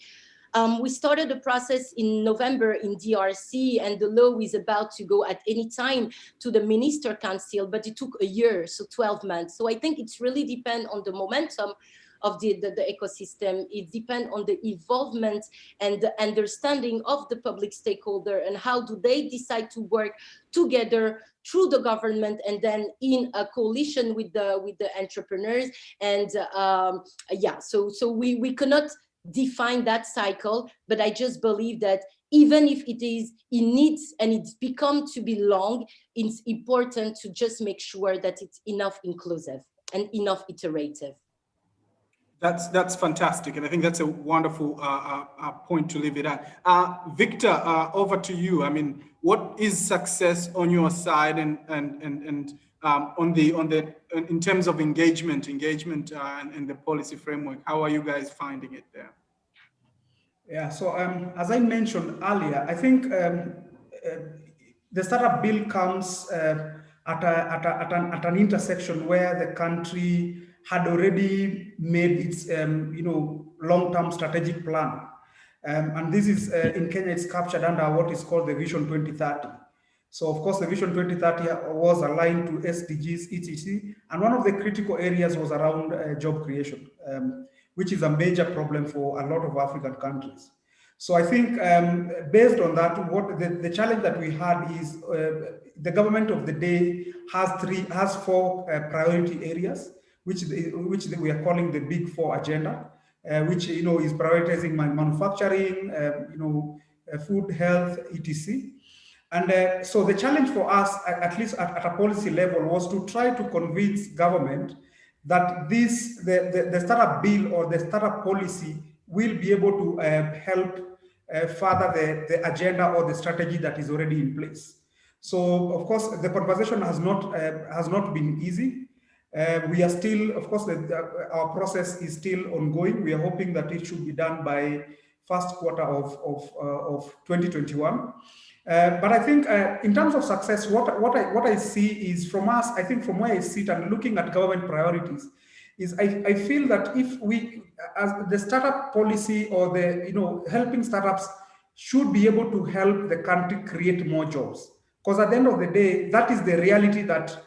We started the process in November in DRC, and the law is about to go at any time to the Minister Council, but it took a year, so 12 months. So I think it's really depend on the momentum of the ecosystem. It depends on the involvement and the understanding of the public stakeholder and how do they decide to work together through the government and then in a coalition with the entrepreneurs. And yeah, so we cannot define that cycle, but I just believe that even if it needs and it's become to be long, it's important to just make sure that it's enough inclusive and enough iterative. That's fantastic, and I think that's a wonderful point to leave it at. Victor, over to you. I mean, what is success on your side, and in terms of engagement and the policy framework? How are you guys finding it there? Yeah. So as I mentioned earlier, I think the startup bill comes at an intersection where the country had already made its long-term strategic plan, and this is in Kenya. It's captured under what is called the Vision 2030. So of course, the Vision 2030 was aligned to SDGs, etc. And one of the critical areas was around job creation, which is a major problem for a lot of African countries. So I think based on that, what the challenge that we had is the government of the day has four priority areas, which we are calling the Big Four agenda, which is prioritizing manufacturing, food, health, etc. And so the challenge for us, at least at a policy level, was to try to convince government that the startup bill or the startup policy will be able to help further the agenda or the strategy that is already in place. So, of course, the conversation has not been easy. We are still, of course, our process is still ongoing. We are hoping that it should be done by first quarter of 2021. But I think in terms of success, what I see is from us, I think from where I sit and looking at government priorities, is I feel that if we, as the startup policy or the, helping startups should be able to help the country create more jobs. Because at the end of the day, that is the reality that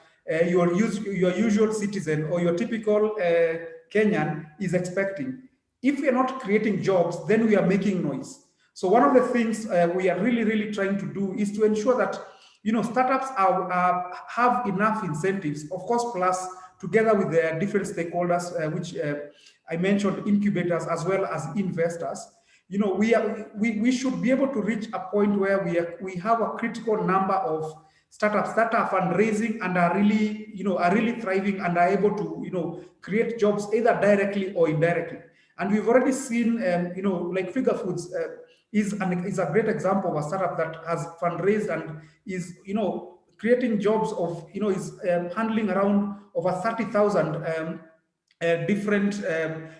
your usual citizen or your typical Kenyan is expecting. If we are not creating jobs, then we are making noise. So one of the things we are really trying to do is to ensure that startups have enough incentives, of course, plus together with the different stakeholders, which I mentioned, incubators as well as investors. We should be able to reach a point where we have a critical number of startups that are fundraising and are really thriving and are able to create jobs either directly or indirectly. And we've already seen like Figure Foods is a great example of a startup that has fundraised and is creating jobs of is handling around over 30,000 different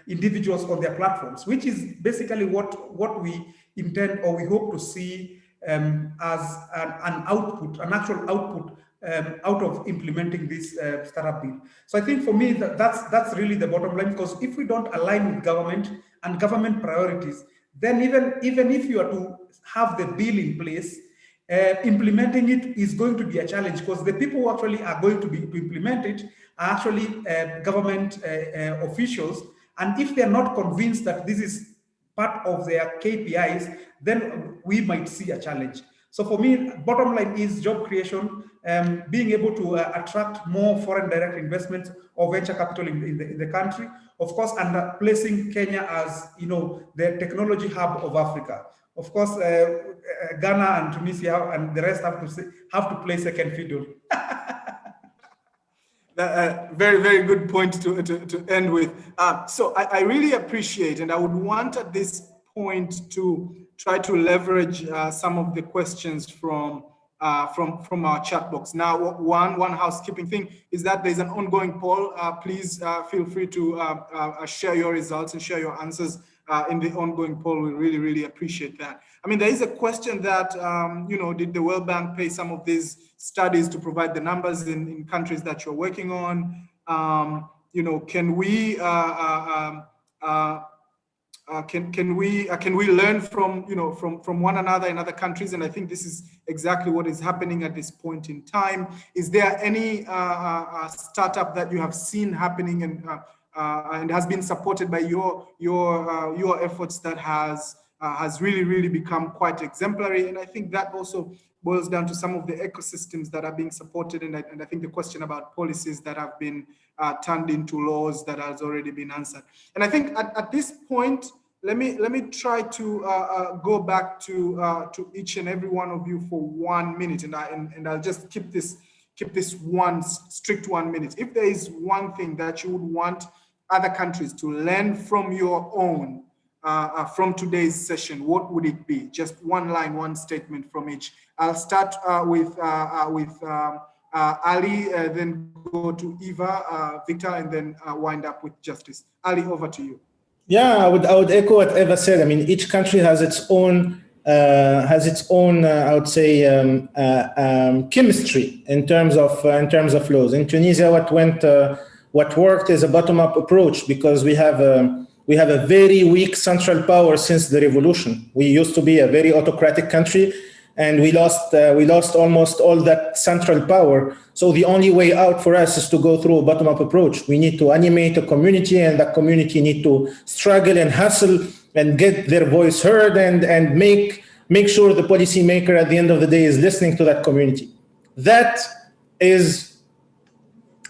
individuals on their platforms, which is basically what we intend or we hope to see as an output, an actual output out of implementing this startup bill. So I think for me that's really the bottom line, because if we don't align with government and government priorities, then even if you are to have the bill in place, implementing it is going to be a challenge, because the people who actually are going to implement it are actually government officials. And if they're not convinced that this is part of their KPIs, then we might see a challenge. So for me, bottom line is job creation, being able to attract more foreign direct investments or venture capital in the country, of course, and placing Kenya as the technology hub of Africa. Of course, Ghana and Tunisia and the rest have to play second fiddle. Very good point to end with. So I really appreciate, and I would want at this point to try to leverage some of the questions from our chat box. Now, one housekeeping thing is that there's an ongoing poll. Please feel free to share your results and share your answers in the ongoing poll. We really appreciate that. I mean, there is a question that, did the World Bank pay some of these studies to provide the numbers in countries that you're working on? Can we learn from one another in other countries? And I think this is exactly what is happening at this point in time. Is there any startup that you have seen happening and has been supported by your efforts that has really become quite exemplary? And I think that also boils down to some of the ecosystems that are being supported, and I think the question about policies that have been turned into laws that has already been answered. And I think at this point, let me try to go back to each and every one of you for 1 minute, and I'll just keep this one strict 1 minute. If there is one thing that you would want other countries to learn from your own from today's session, what would it be? Just one line, one statement from each. I'll start with Ali, then go to Eva, Victor, and then wind up with Justice. Ali, over to you. Yeah, I would echo what Eva said. I mean, each country has its own I would say chemistry in terms of laws. In Tunisia, what worked is a bottom-up approach, because we have a very weak central power since the revolution. We used to be a very autocratic country, and we lost almost all that central power. So the only way out for us is to go through a bottom-up approach. We need to animate a community, and that community need to struggle and hustle and get their voice heard, and make sure the policymaker at the end of the day is listening to that community. That is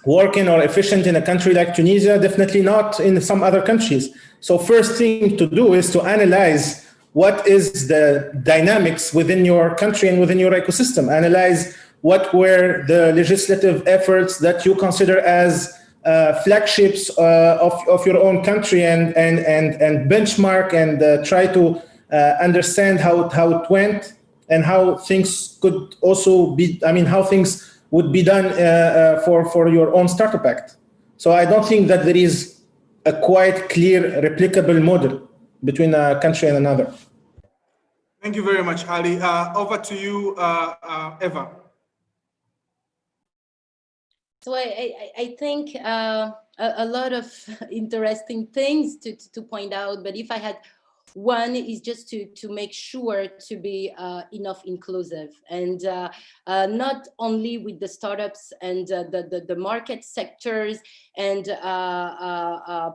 working or efficient in a country like Tunisia, definitely not in some other countries. So first thing to do is to analyze what is the dynamics within your country and within your ecosystem. Analyze what were the legislative efforts that you consider as flagships of your own country, and benchmark and try to understand how it went, and how things could also be, how things would be done for your own startup act. So I don't think that there is a quite clear replicable model between a country and another. Thank you very much, Ali. Over to you, Eva. So I think a lot of interesting things to point out, but if I had one, is just to make sure to be enough inclusive, and not only with the startups and the market sectors and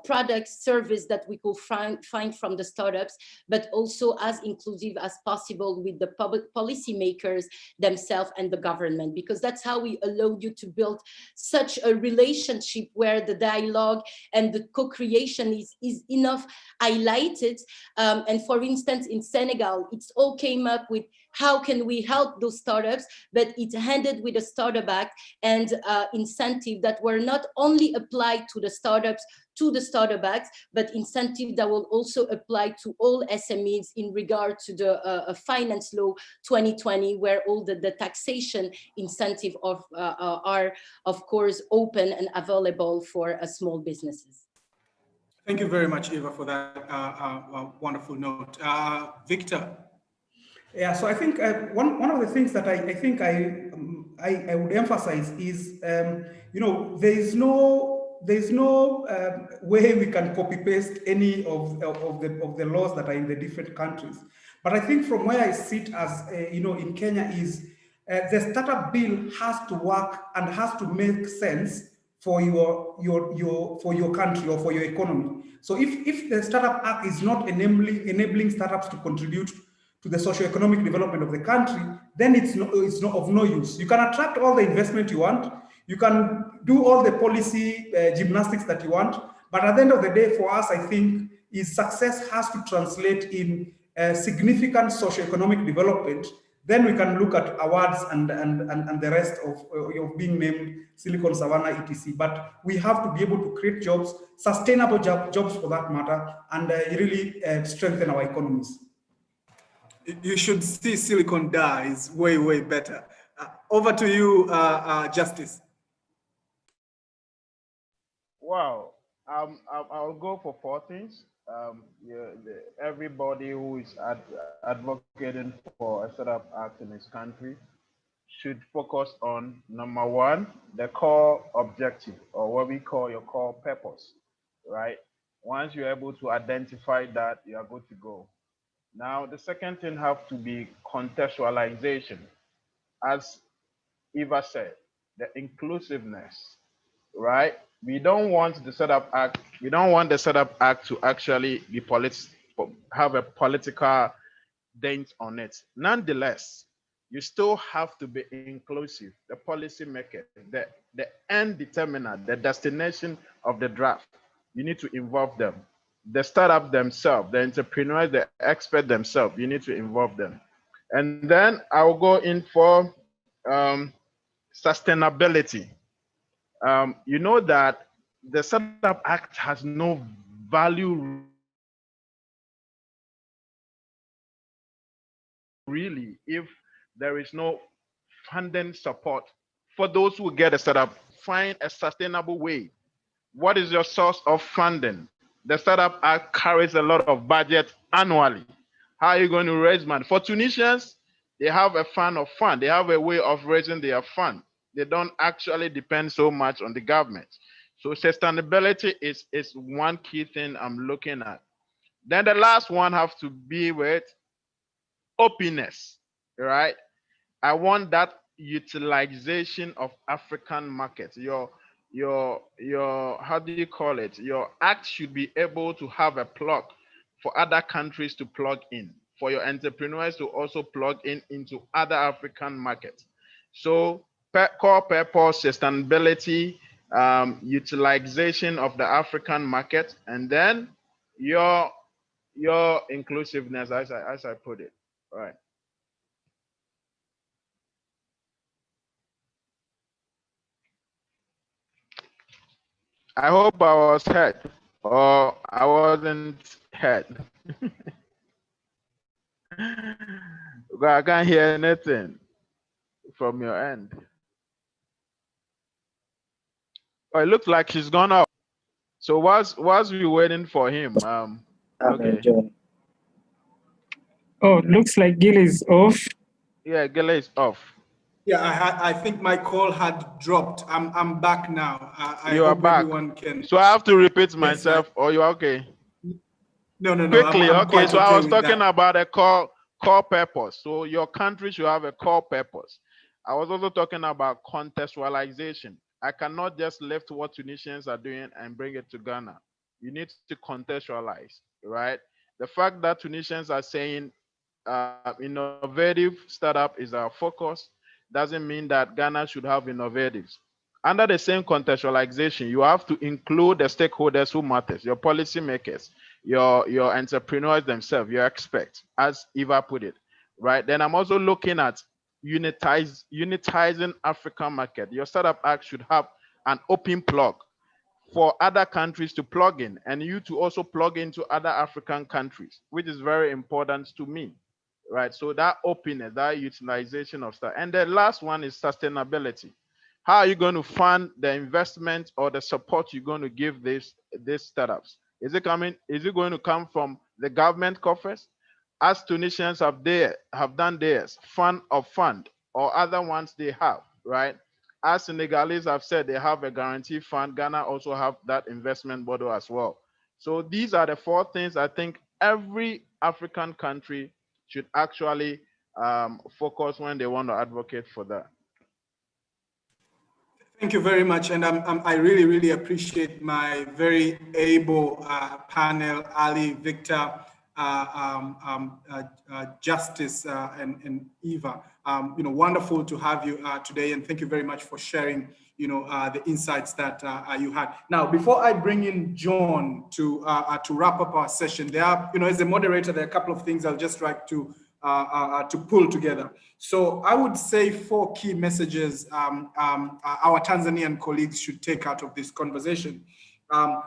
products, service that we could find from the startups, but also as inclusive as possible with the public policymakers themselves and the government, because that's how we allow you to build such a relationship where the dialogue and the co-creation is enough highlighted. And for instance, in Senegal, it's all came up with how can we help those startups, but it ended with a startup act and incentive that were not only applied to the startups, to the startup acts, but incentive that will also apply to all SMEs in regard to the finance law 2020, where all the taxation incentive are of course open and available for small businesses. Thank you very much, Eva, for that wonderful note. Victor. Yeah, so I think one of the things that I think I would emphasize is, there's no way we can copy paste any of the laws that are in the different countries. But I think from where I sit as in Kenya is the startup bill has to work and has to make sense for your country or for your economy. So if the Startup Act is not enabling startups to contribute to the socio-economic development of the country, then it's not of no use. You can attract all the investment you want, you can do all the policy gymnastics that you want, but at the end of the day, for us, I think, is success has to translate in significant socio-economic development. Then we can look at awards and the rest of being named Silicon Savannah, etc. But we have to be able to create jobs, sustainable jobs for that matter, and really strengthen our economies. You should see Silicon die is way, way better. Over to you, Justice. Wow. I'll go for 4 things. Everybody who is advocating for a startup act in his country should focus on, number 1, the core objective, or what we call your core purpose, right? Once you're able to identify that, you are good to go. Now, the second thing have to be contextualization. As Eva said, the inclusiveness, right? We don't want the Startup Act. We don't want the Startup Act to actually be have a political dent on it. Nonetheless, you still have to be inclusive. The policy maker, the end determiner, the destination of the draft. You need to involve them. the startup themselves, the entrepreneurs, the experts themselves. You need to involve them. And then I'll go in for sustainability. You know that the Startup Act has no value really if there is no funding support for those who get a startup. Find a sustainable way. What is your source of funding? The Startup Act carries a lot of budget annually. How are you going to raise money? For Tunisians, they have a fund of fund. They have a way of raising their fund. They don't actually depend so much on the government. So sustainability is one key thing I'm looking at. Then the last one have to be with openness, right? I want that utilization of African markets. Your how do you call it? Your act should be able to have a plug for other countries to plug in, for your entrepreneurs to also plug in into other African markets. So core purpose, sustainability, utilization of the African market, and then your inclusiveness, as I put it. All right. I hope I was heard or I wasn't heard. I can't hear anything from your end. Oh, it looks like he's gone out. So whilst we waiting for him, okay. Oh, looks like Gil is off. Yeah, Gele is off. Yeah, I think my call had dropped. I'm back now. I You are hope back. everyone can. So I have to repeat Yes, myself, or you okay? No. Quickly, I'm okay. quite So I okay was with talking that. about a core purpose. So your country should have a core purpose. I was also talking about contextualization. I cannot just lift what Tunisians are doing and bring it to Ghana. You need to contextualize, right? The fact that Tunisians are saying innovative startup is our focus doesn't mean that Ghana should have innovatives. Under the same contextualization, you have to include the stakeholders who matters, your policymakers, your entrepreneurs themselves, your experts, as Eva put it, right? Then I'm also looking at unitizing African market. Your startup act should have an open plug for other countries to plug in and you to also plug into other African countries, which is very important to me, right? So that openness, that utilization of stuff. And the last one is sustainability. How are you going to fund the investment or the support you're going to give these startups? Is it going to come from the government coffers? As Tunisians have done theirs, fund of fund, or other ones they have, right? As Senegalese have said, they have a guarantee fund. Ghana also have that investment model as well. So these are the four things I think every African country should actually focus when they want to advocate for that. Thank you very much. And I really, really appreciate my very able panel, Ali, Victor, Justice, and Eva. Wonderful to have you today. And thank you very much for sharing, the insights that you had. Now, before I bring in John to wrap up our session, there are, as a moderator, there are a couple of things I'll just like to pull together. So I would say 4 key messages our Tanzanian colleagues should take out of this conversation.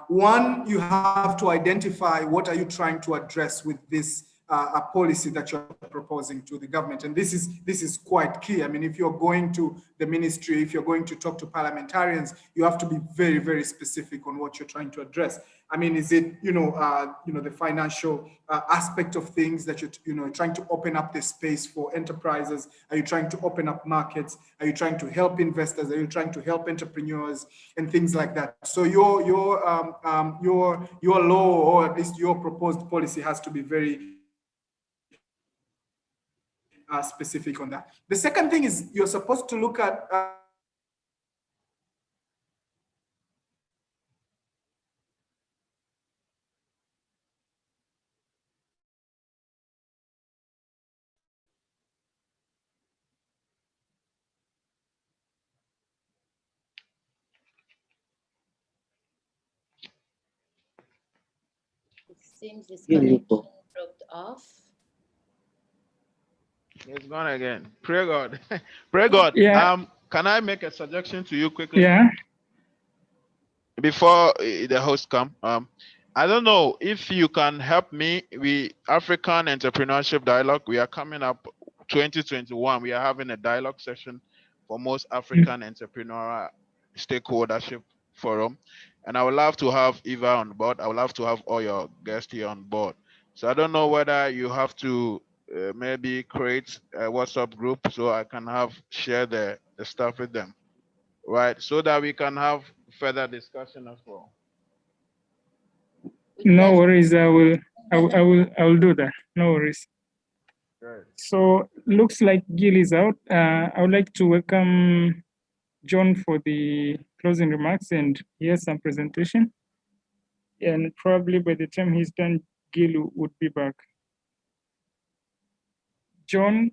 One, you have to identify what are you trying to address with this a policy that you're proposing to the government. And this is quite key. I mean, if you're going to the ministry, if you're going to talk to parliamentarians, you have to be very, very specific on what you're trying to address. I mean, is it, the financial aspect of things that you're trying to open up the space for enterprises? Are you trying to open up markets? Are you trying to help investors? Are you trying to help entrepreneurs and things like that? So your law, or at least your proposed policy, has to be very specific on that. The second thing is you're supposed to look at Seems this connection dropped off. It's gone again. Pray God. Pray God. Yeah. Can I make a suggestion to you quickly? Yeah. Before the host come? I don't know if you can help me. We African Entrepreneurship Dialogue. We are coming up 2021. We are having a dialogue session for most African entrepreneurial stakeholdership forum, and I would love to have Eva on board. I would love to have all your guests here on board. So I don't know whether you have to maybe create a WhatsApp group so I can share the stuff with them, right? So that we can have further discussion as well. No worries. I will do that. No worries. Right. So looks like Gil is out. I would like to welcome John for the closing remarks, and he has some presentation. And probably by the time he's done, Gil would be back. John,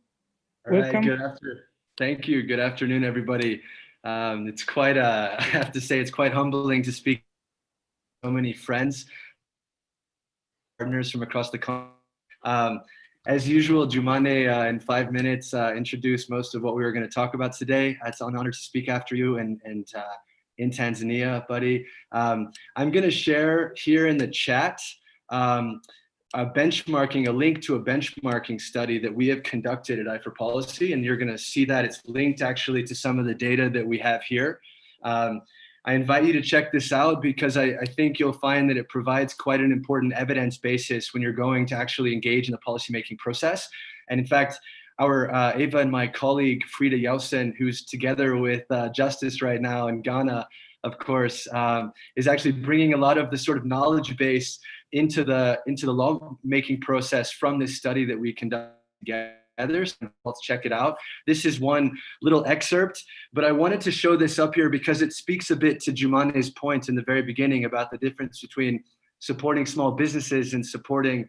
welcome. All right, good afternoon. Thank you. Good afternoon, everybody. It's quite I have to say, it's quite humbling to speak to so many friends, partners from across the country. As usual, Jumane, in 5 minutes, introduced most of what we were going to talk about today. It's an honor to speak after you and in Tanzania, buddy. I'm going to share here in the chat a link to a benchmarking study that we have conducted at i4Policy, and you're going to see that it's linked actually to some of the data that we have here. I invite you to check this out because I think you'll find that it provides quite an important evidence basis when you're going to actually engage in the policymaking process. And in fact, our Eva and my colleague Frida Jausen, who's together with Justice right now in Ghana, of course, is actually bringing a lot of the sort of knowledge base into the lawmaking process from this study that we conducted together. So let's check it out. This is one little excerpt, but I wanted to show this up here because it speaks a bit to Jumane's point in the very beginning about the difference between supporting small businesses and supporting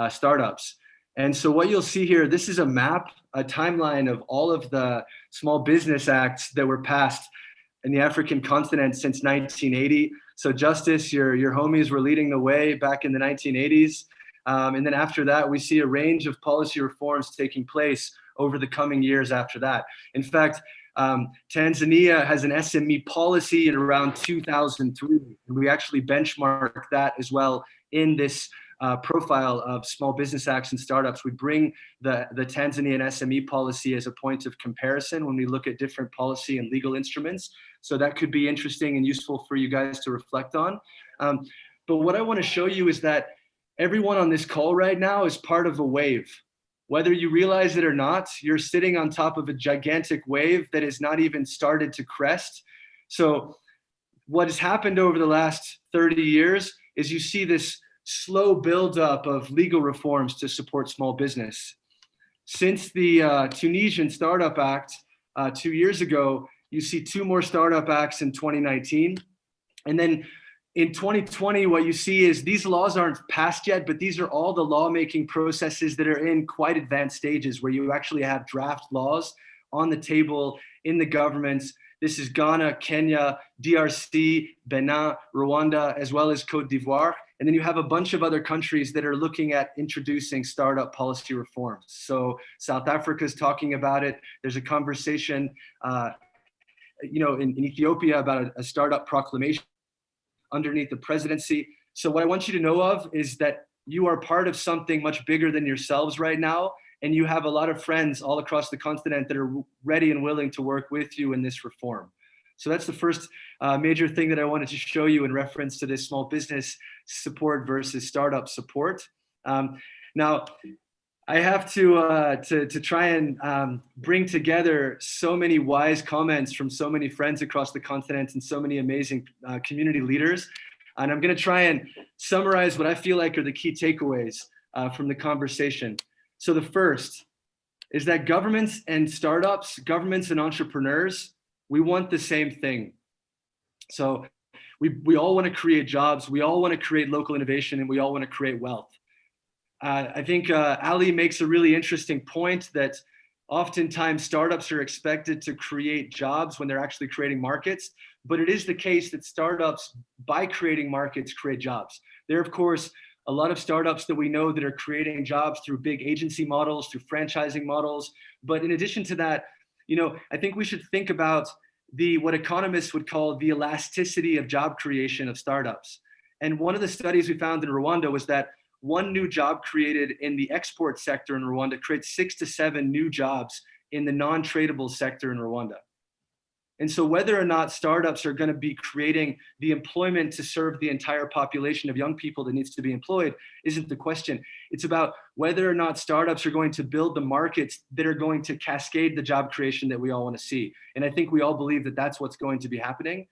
startups. And so what you'll see here, this is a map, a timeline of all of the small business acts that were passed in the African continent since 1980. So Justice, your homies were leading the way back in the 1980s. And then after that, we see a range of policy reforms taking place over the coming years after that. In fact, Tanzania has an SME policy in around 2003. And we actually benchmark that as well in this profile of small business acts and startups. We bring the Tanzanian SME policy as a point of comparison when we look at different policy and legal instruments. So that could be interesting and useful for you guys to reflect on. But what I want to show you is that everyone on this call right now is part of a wave. Whether you realize it or not, you're sitting on top of a gigantic wave that has not even started to crest. So what has happened over the last 30 years is you see this slow buildup of legal reforms to support small business. Since the Tunisian Startup Act 2 years ago, you see 2 more startup acts in 2019. And then in 2020, what you see is these laws aren't passed yet, but these are all the lawmaking processes that are in quite advanced stages where you actually have draft laws on the table in the governments. This is Ghana, Kenya, DRC, Benin, Rwanda, as well as Cote d'Ivoire. And then you have a bunch of other countries that are looking at introducing startup policy reforms. So South Africa is talking about it. There's a conversation in Ethiopia about a startup proclamation underneath the presidency. So what I want you to know of is that you are part of something much bigger than yourselves right now. And you have a lot of friends all across the continent that are ready and willing to work with you in this reform. So that's the first major thing that I wanted to show you in reference to this small business support versus startup support. Now, I have to try and bring together so many wise comments from so many friends across the continent and so many amazing community leaders. And I'm going to try and summarize what I feel like are the key takeaways from the conversation. So the first is that governments and startups, governments and entrepreneurs, we want the same thing. So we all want to create jobs, we all want to create local innovation, and we all want to create wealth. I think Ali makes a really interesting point that oftentimes startups are expected to create jobs when they're actually creating markets, but it is the case that startups, by creating markets, create jobs. They're, of course, a lot of startups that we know that are creating jobs through big agency models, through franchising models. But in addition to that, I think we should think about what economists would call the elasticity of job creation of startups. And one of the studies we found in Rwanda was that one new job created in the export sector in Rwanda creates 6 to 7 new jobs in the non-tradable sector in Rwanda. And so whether or not startups are going to be creating the employment to serve the entire population of young people that needs to be employed isn't the question. It's about whether or not startups are going to build the markets that are going to cascade the job creation that we all want to see. And I think we all believe that that's what's going to be happening.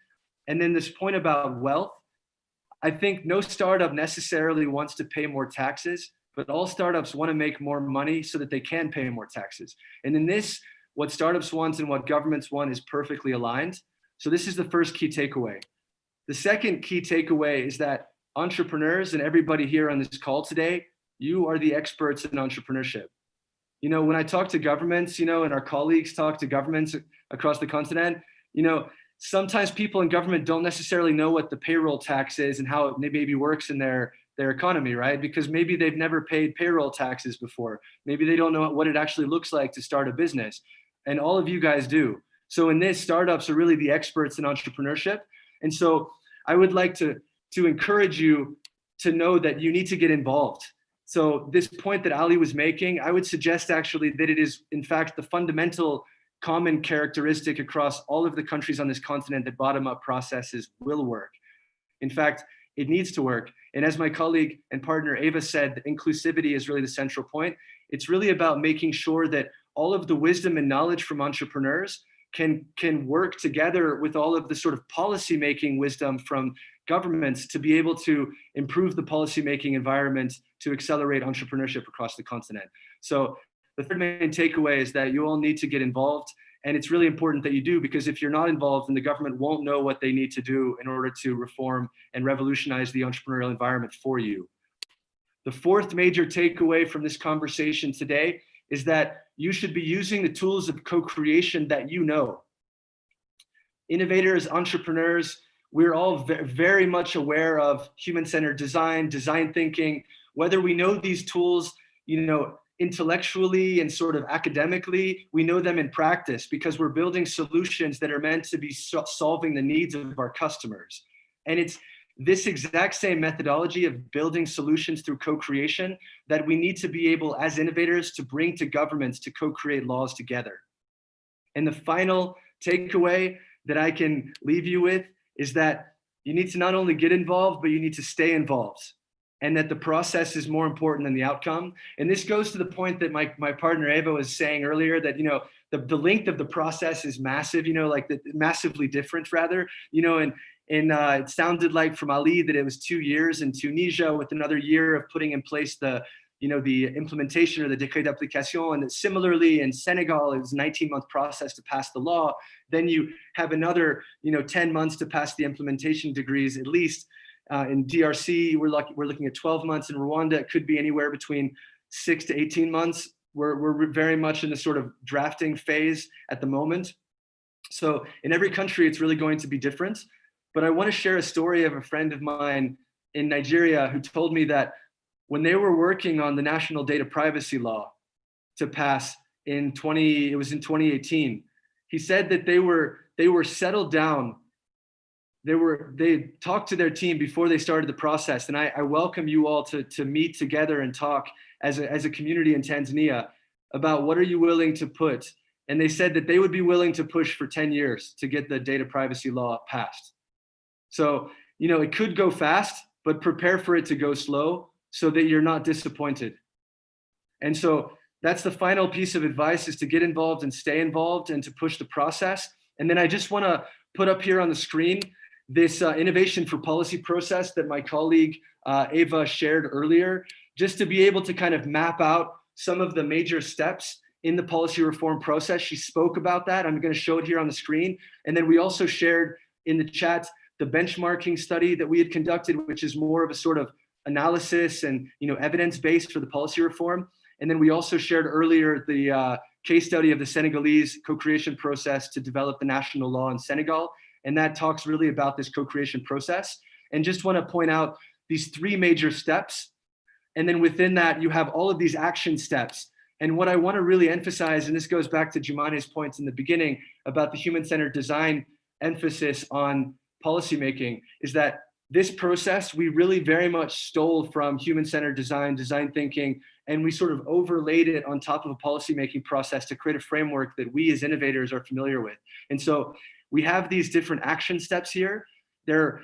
And then this point about wealth, I think no startup necessarily wants to pay more taxes, but all startups want to make more money so that they can pay more taxes. And in this, what startups want and what governments want is perfectly aligned. So this is the first key takeaway. The second key takeaway is that entrepreneurs and everybody here on this call today, you are the experts in entrepreneurship. When I talk to governments, and our colleagues talk to governments across the continent, sometimes people in government don't necessarily know what the payroll tax is and how it maybe works in their economy, right? Because maybe they've never paid payroll taxes before. Maybe they don't know what it actually looks like to start a business. And all of you guys do. So in this, startups are really the experts in entrepreneurship. And so I would like to encourage you to know that you need to get involved. So this point that Ali was making, I would suggest actually that it is in fact the fundamental common characteristic across all of the countries on this continent that bottom-up processes will work. In fact, it needs to work. And as my colleague and partner Ava said, inclusivity is really the central point. It's really about making sure that all of the wisdom and knowledge from entrepreneurs can work together with all of the sort of policy-making wisdom from governments to be able to improve the policy-making environment to accelerate entrepreneurship across the continent. So the third main takeaway is that you all need to get involved. And it's really important that you do, because if you're not involved, then the government won't know what they need to do in order to reform and revolutionize the entrepreneurial environment for you. The fourth major takeaway from this conversation today is that you should be using the tools of co-creation that you know. Innovators, entrepreneurs, we're all very much aware of human-centered design thinking, whether we know these tools, intellectually and sort of academically, we know them in practice because we're building solutions that are meant to be solving the needs of our customers. And it's this exact same methodology of building solutions through co-creation that we need to be able, as innovators, to bring to governments to co-create laws together. And the final takeaway that I can leave you with is that you need to not only get involved, but you need to stay involved, and that the process is more important than the outcome. And this goes to the point that my partner Ava was saying earlier, that the length of the process is massive, massively different rather, and it sounded like from Ali that it was 2 years in Tunisia with another year of putting in place the implementation or the décret d'application. And similarly in Senegal, it was a 19-month process to pass the law. Then you have another 10 months to pass the implementation degrees at least. In DRC, we're looking at 12 months. In Rwanda, it could be anywhere between 6 to 18 months. We're very much in the sort of drafting phase at the moment. So in every country, it's really going to be different. But I want to share a story of a friend of mine in Nigeria who told me that when they were working on the national data privacy law to pass in 2018, he said that they were settled down. They talked to their team before they started the process. And I welcome you all to meet together and talk as a community in Tanzania about what are you willing to put. And they said that they would be willing to push for 10 years to get the data privacy law passed. So, it could go fast, but prepare for it to go slow so that you're not disappointed. And so that's the final piece of advice, is to get involved and stay involved and to push the process. And then I just want to put up here on the screen this innovation for policy process that my colleague Ava shared earlier, just to be able to kind of map out some of the major steps in the policy reform process. She spoke about that. I'm going to show it here on the screen. And then we also shared in the chat the benchmarking study that we had conducted, which is more of a sort of analysis and evidence-based for the policy reform. And then we also shared earlier the case study of the Senegalese co-creation process to develop the national law in Senegal. And that talks really about this co-creation process. And just want to point out these 3 major steps And then within that, you have all of these action steps. And what I want to really emphasize, and this goes back to Jumane's points in the beginning about the human-centered design emphasis on policymaking, is that this process, we really very much stole from human-centered design, design thinking, and we sort of overlaid it on top of a policymaking process to create a framework that we as innovators are familiar with. And so we have these different action steps here. There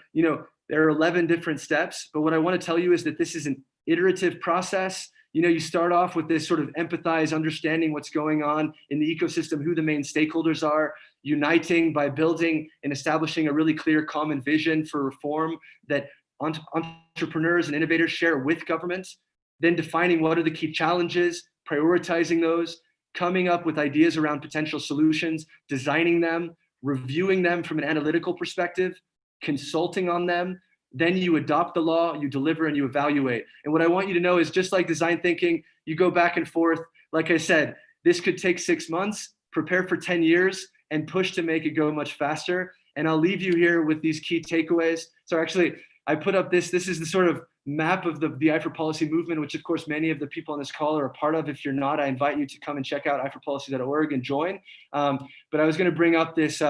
are 11 different steps, but what I want to tell you is that this is an iterative process. You start off with this sort of empathize, understanding what's going on in the ecosystem, who the main stakeholders are, uniting by building and establishing a really clear common vision for reform that entrepreneurs and innovators share with governments, then defining what are the key challenges, prioritizing those, coming up with ideas around potential solutions, designing them, reviewing them from an analytical perspective, consulting on them. Then you adopt the law, you deliver, and you evaluate. And what I want you to know is, just like design thinking, you go back and forth. Like I said, this could take 6 months, prepare for 10 years, and push to make it go much faster. And I'll leave you here with these key takeaways. So actually, I put up this is the sort of map of the i4Policy movement, which of course many of the people on this call are a part of. If you're not, I invite you to come and check out i4policy.org and join. But I was going to bring up this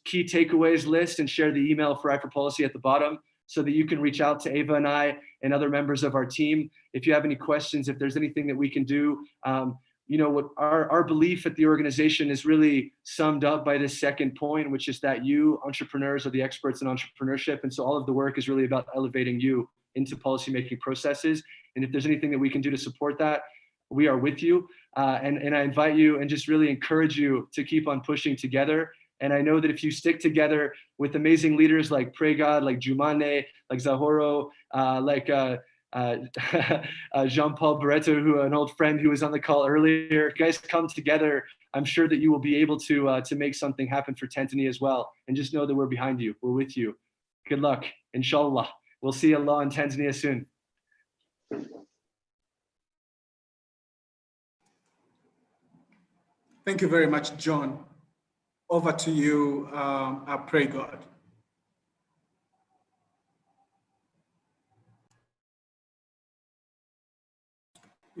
key takeaways list and share the email for i4Policy at the bottom, so that you can reach out to Ava and I and other members of our team. If you have any questions, if there's anything that we can do, what our belief at the organization is really summed up by this second point, which is that you entrepreneurs are the experts in entrepreneurship. And so all of the work is really about elevating you into policymaking processes. And if there's anything that we can do to support that, we are with you. And I invite you and just really encourage you to keep on pushing together. And I know that if you stick together with amazing leaders like PreGod, like Jumane, like Zahoro, like Jean-Paul Barreto, who an old friend who was on the call earlier, you guys come together, I'm sure that you will be able to make something happen for Tanzania as well. And just know that we're behind you, we're with you. Good luck, inshallah. We'll see Allah in Tanzania soon. Thank you very much, John. Over to you, I pray God.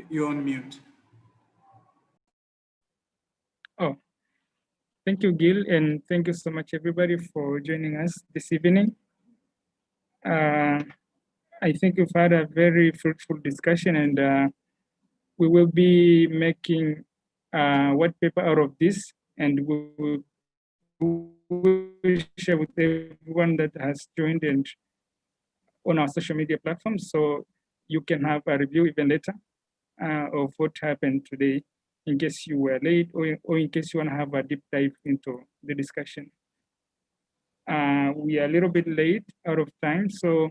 You're on mute. Oh, thank you, Gil, and thank you so much, everybody, for joining us this evening. I think we've had a very fruitful discussion, and we will be making a white paper out of this, and we will share with everyone that has joined and on our social media platforms, so you can have a review even later of what happened today, in case you were late, or in case you want to have a deep dive into the discussion. We are a little bit late, out of time, so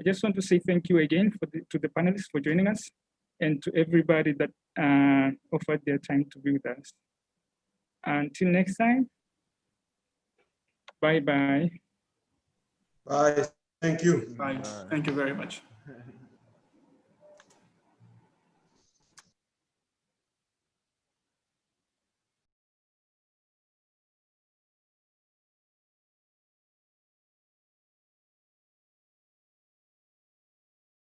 I just want to say thank you again to the panelists for joining us, and to everybody that offered their time to be with us. Until next time, bye-bye. Bye. Thank you. Bye. Thank you very much.